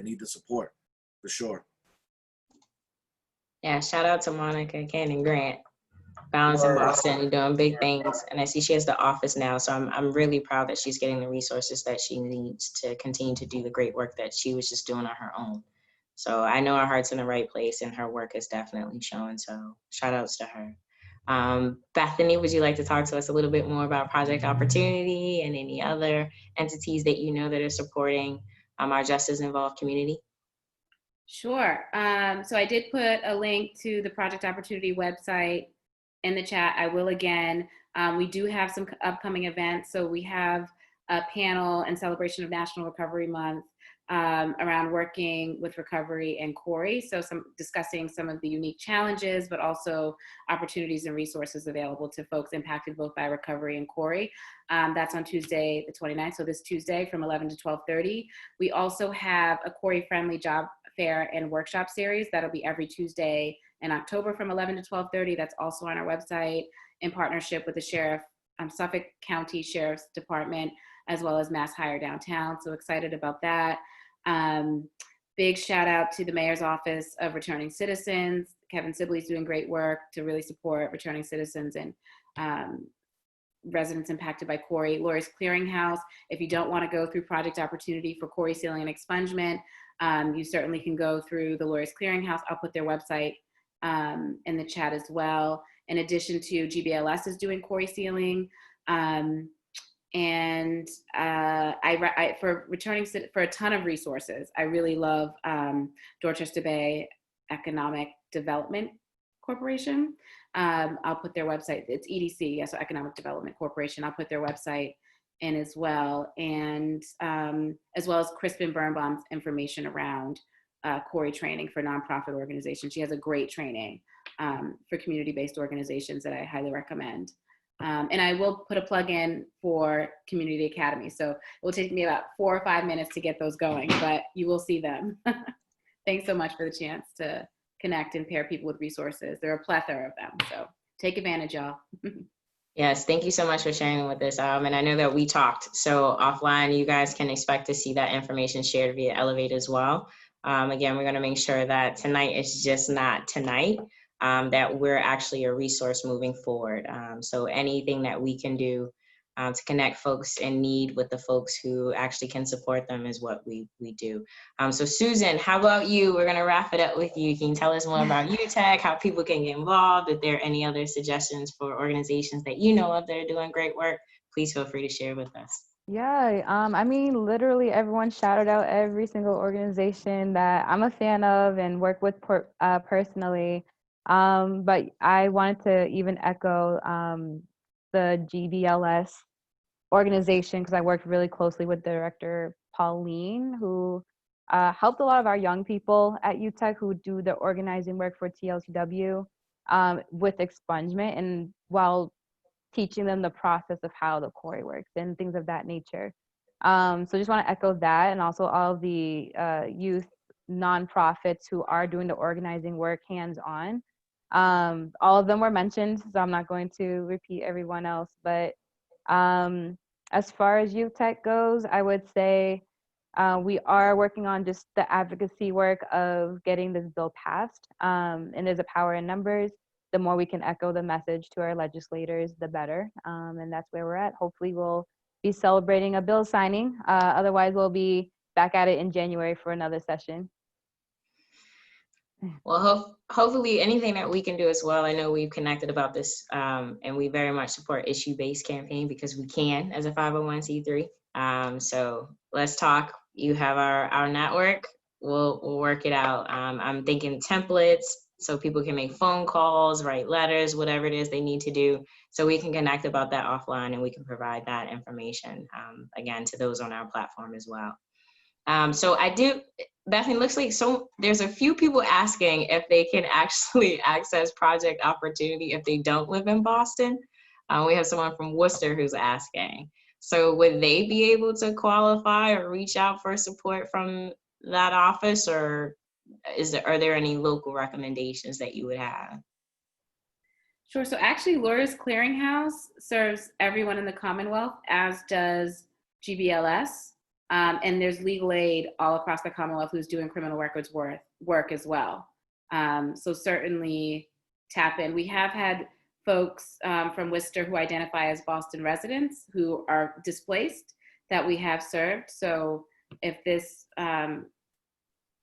need the support, for sure. Yeah, shout out to Monica, Ken, and Grant. Balance in Boston, doing big things. And I see she has the office now, so I'm really proud that she's getting the resources that she needs to continue to do the great work that she was just doing on her own. So I know her heart's in the right place and her work is definitely showing. So shout outs to her. Bethany, would you like to talk to us a little bit more about Project Opportunity and any other entities that you know that are supporting our justice involved community? Sure. So I did put a link to the Project Opportunity website in the chat. I will again. We do have some upcoming events. So we have a panel in celebration of National Recovery Month around working with recovery and Corey. So discussing some of the unique challenges, but also opportunities and resources available to folks impacted both by recovery and Corey. That's on Tuesday, the 29th. So this Tuesday from 11 to 12:30. We also have a Corey-friendly job fair and workshop series that'll be every Tuesday in October from 11 to 12:30. That's also on our website in partnership with the Suffolk County Sheriff's Department, as well as Mass Hire Downtown. So excited about that. Big shout out to the Mayor's Office of Returning Citizens. Kevin Sibley's doing great work to really support returning citizens and residents impacted by Corey. Lawyers Clearinghouse, if you don't want to go through Project Opportunity for Corey sealing and expungement, you certainly can go through the Lawyers Clearinghouse. I'll put their website in the chat as well. In addition to GBLS is doing Corey sealing. And for a ton of resources, I really love Dorchester Bay Economic Development Corporation. I'll put their website, it's EDC, yeah, so Economic Development Corporation. I'll put their website in as well. And as well as Crispin Birnbaum's information around Corey training for nonprofit organizations. She has a great training for community-based organizations that I highly recommend. And I will put a plug in for Community Academy. So it will take me about 4 or 5 minutes to get those going, but you will see them. Thanks so much for the chance to connect and pair people with resources. There are a plethora of them, so take advantage, y'all. Yes, thank you so much for sharing with us. And I know that we talked, so offline, you guys can expect to see that information shared via Elevate as well. Again, we're gonna make sure that tonight is just not tonight, that we're actually a resource moving forward. So anything that we can do to connect folks in need with the folks who actually can support them is what we do. So Susan, how about you? We're gonna wrap it up with you. Can you tell us more about UTech, how people can get involved? If there are any other suggestions for organizations that you know of that are doing great work, please feel free to share with us. Yeah, I mean, literally everyone shouted out every single organization that I'm a fan of and work with personally. But I wanted to even echo the GBLS organization because I worked really closely with Director Pauline, who helped a lot of our young people at UTech who do the organizing work for TLCW with expungement, and while teaching them the process of how the Corey works and things of that nature. So just want to echo that, and also all of the youth nonprofits who are doing the organizing work hands-on. All of them were mentioned, so I'm not going to repeat everyone else, but as far as UTech goes, I would say we are working on just the advocacy work of getting this bill passed, and there's a power in numbers. The more we can echo the message to our legislators, the better. And that's where we're at. Hopefully we'll be celebrating a bill signing. Otherwise we'll be back at it in January for another session. Well, hopefully anything that we can do as well. I know we've connected about this and we very much support issue-based campaign because we can as a 501c3. So let's talk. You have our network. We'll work it out. I'm thinking templates, so people can make phone calls, write letters, whatever it is they need to do. So we can connect about that offline and we can provide that information, again, to those on our platform as well. So Bethany, looks like there's a few people asking if they can actually access Project Opportunity if they don't live in Boston. We have someone from Worcester who's asking. So would they be able to qualify or reach out for support from that office, or are there any local recommendations that you would have? Sure. So actually, Lawyers Clearinghouse serves everyone in the Commonwealth, as does GBLS. And there's legal aid all across the Commonwealth who's doing criminal records work as well. So certainly tap in. We have had folks from Worcester who identify as Boston residents who are displaced that we have served. So if this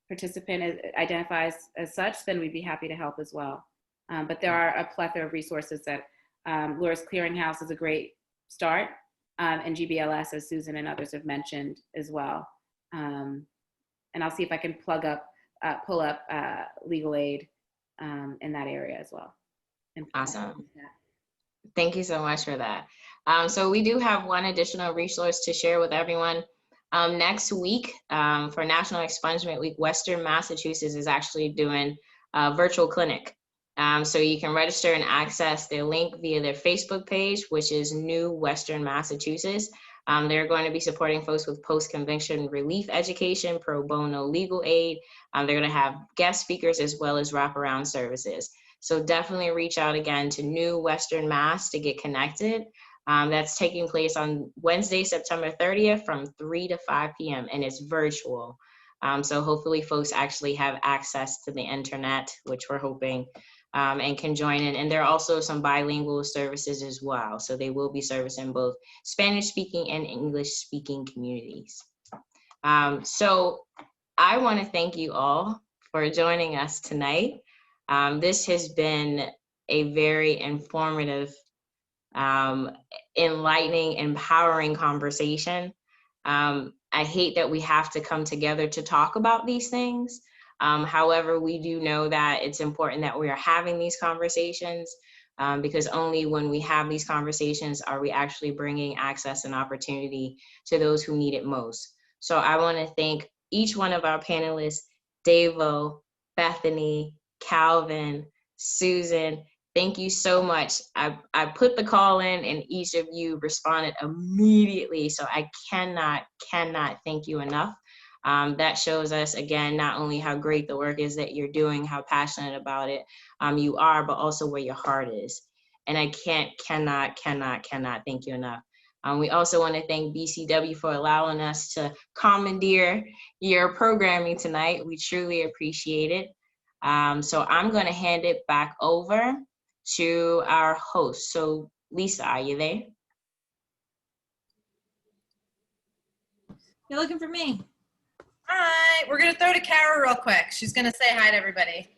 participant identifies as such, then we'd be happy to help as well. But there are a plethora of resources that Laura's Clearinghouse is a great start, and GBLS, as Susan and others have mentioned as well. And I'll see if I can pull up legal aid in that area as well. Awesome. Thank you so much for that. So we do have one additional resource to share with everyone. Next week, for National Expungement Week, Western Massachusetts is actually doing a virtual clinic. So you can register and access their link via their Facebook page, which is New Western Massachusetts. They're going to be supporting folks with post-conviction relief education, pro bono legal aid. They're going to have guest speakers as well as wraparound services. So definitely reach out again to New Western Mass to get connected. That's taking place on Wednesday, September 30th from 3 to 5 p.m. and it's virtual. So hopefully folks actually have access to the internet, which we're hoping, and can join in. And there are also some bilingual services as well. So they will be servicing both Spanish speaking and English speaking communities. So I want to thank you all for joining us tonight. This has been a very informative, enlightening, empowering conversation. I hate that we have to come together to talk about these things. However, we do know that it's important that we are having these conversations because only when we have these conversations are we actually bringing access and opportunity to those who need it most. So I want to thank each one of our panelists, Davo, Bethany, Calvin, Susan. Thank you so much. I put the call in and each of you responded immediately. So I cannot thank you enough. That shows us, again, not only how great the work is that you're doing, how passionate about it you are, but also where your heart is. And I cannot thank you enough. We also want to thank BCW for allowing us to commandeer your programming tonight. We truly appreciate it. So I'm going to hand it back over to our host. So Lisa, are you there? You're looking for me. Hi, we're gonna throw to Kara real quick. She's gonna say hi to everybody.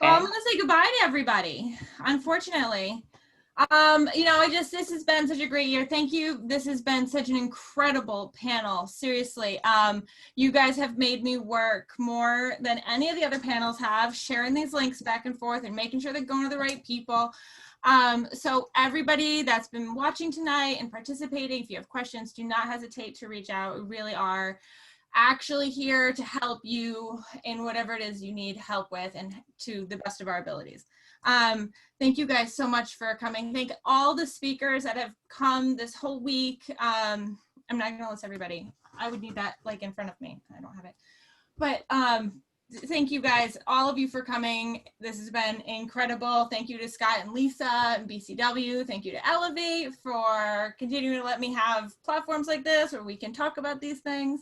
Well, I'm going to say goodbye to everybody, unfortunately. This has been such a great year. Thank you. This has been such an incredible panel. Seriously. You guys have made me work more than any of the other panels have, sharing these links back and forth and making sure they're going to the right people. So everybody that's been watching tonight and participating, if you have questions, do not hesitate to reach out. We really are actually here to help you in whatever it is you need help with and to the best of our abilities. Thank you guys so much for coming. Thank all the speakers that have come this whole week. I'm not gonna list everybody. I would need that like in front of me. I don't have it. But thank you guys, all of you for coming. This has been incredible. Thank you to Scott and Lisa and BCW. Thank you to Elevate for continuing to let me have platforms like this where we can talk about these things.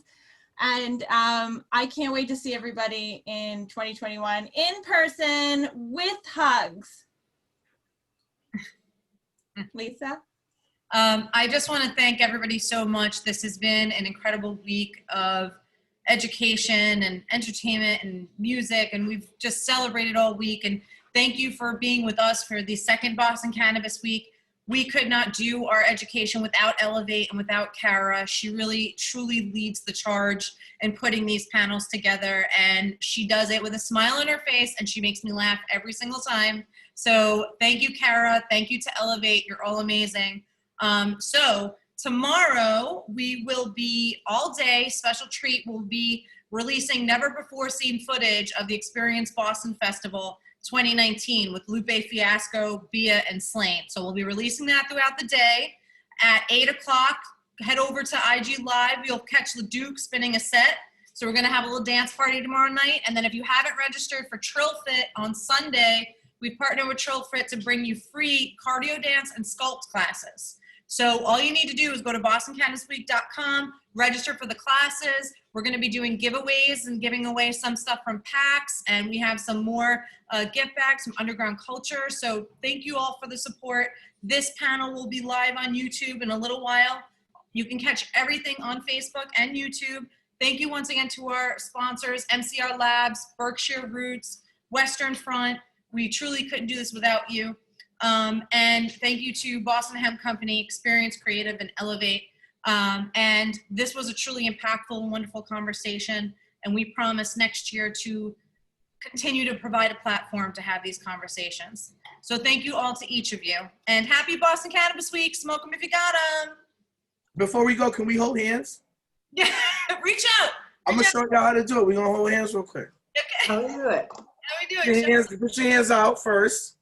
And I can't wait to see everybody in 2021 in person with hugs. Lisa? I just want to thank everybody so much. This has been an incredible week of education and entertainment and music, and we've just celebrated all week. And thank you for being with us for the second Boston Cannabis Week. We could not do our education without Elevate and without Kara. She really, truly leads the charge in putting these panels together, and she does it with a smile on her face, and she makes me laugh every single time. So thank you, Kara. Thank you to Elevate. You're all amazing. So tomorrow we will be all day, special treat. We'll be releasing never before seen footage of the Xperience Boston Festival 2019 with Lupe Fiasco, Bia, and Slane. So we'll be releasing that throughout the day. At 8 o'clock, head over to IG Live. You'll catch LeDuc spinning a set. So we're gonna have a little dance party tomorrow night. And then if you haven't registered for Trill Fit on Sunday, we partner with Trill Fit to bring you free cardio dance and sculpt classes. So all you need to do is go to bostoncannabisweek.com, register for the classes. We're going to be doing giveaways and giving away some stuff from PAX, and we have some more gift bags from Underground Culture. So thank you all for the support. This panel will be live on YouTube in a little while. You can catch everything on Facebook and YouTube. Thank you once again to our sponsors, MCR Labs, Berkshire Roots, Western Front. We truly couldn't do this without you. And thank you to Boston Hemp Company, Xperience Creative, and Elevate. And this was a truly impactful and wonderful conversation. And we promise next year to continue to provide a platform to have these conversations. So thank you all to each of you. And happy Boston Cannabis Week. Smoke them if you got them. Before we go, can we hold hands? Yeah, reach out. I'm going to show y'all how to do it. We're going to hold hands real quick. Okay. How do we do it? How we do Put it? your hands, put your hands out first.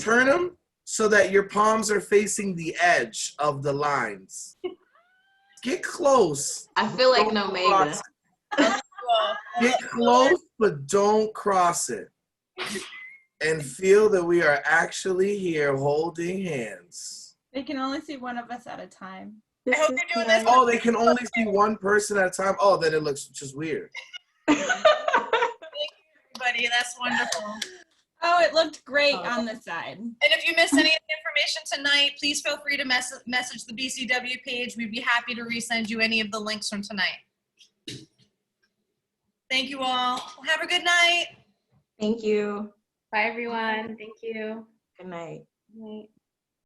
Turn them so that your palms are facing the edge of the lines. Get close. I feel like an Don't omega. cross it. Get close, but don't cross it. And feel that we are actually here holding hands. They can only see one of us at a time. I hope you're doing this. Oh, they can only see one person at a time. Oh, then it looks just weird. Thank you, everybody. That's wonderful. Oh, it looked great on the side. And if you miss any of the information tonight, please feel free to message the BCW page. We'd be happy to resend you any of the links from tonight. Thank you all. Have a good night. Thank you. Bye, everyone. Thank you. Good night. Good night.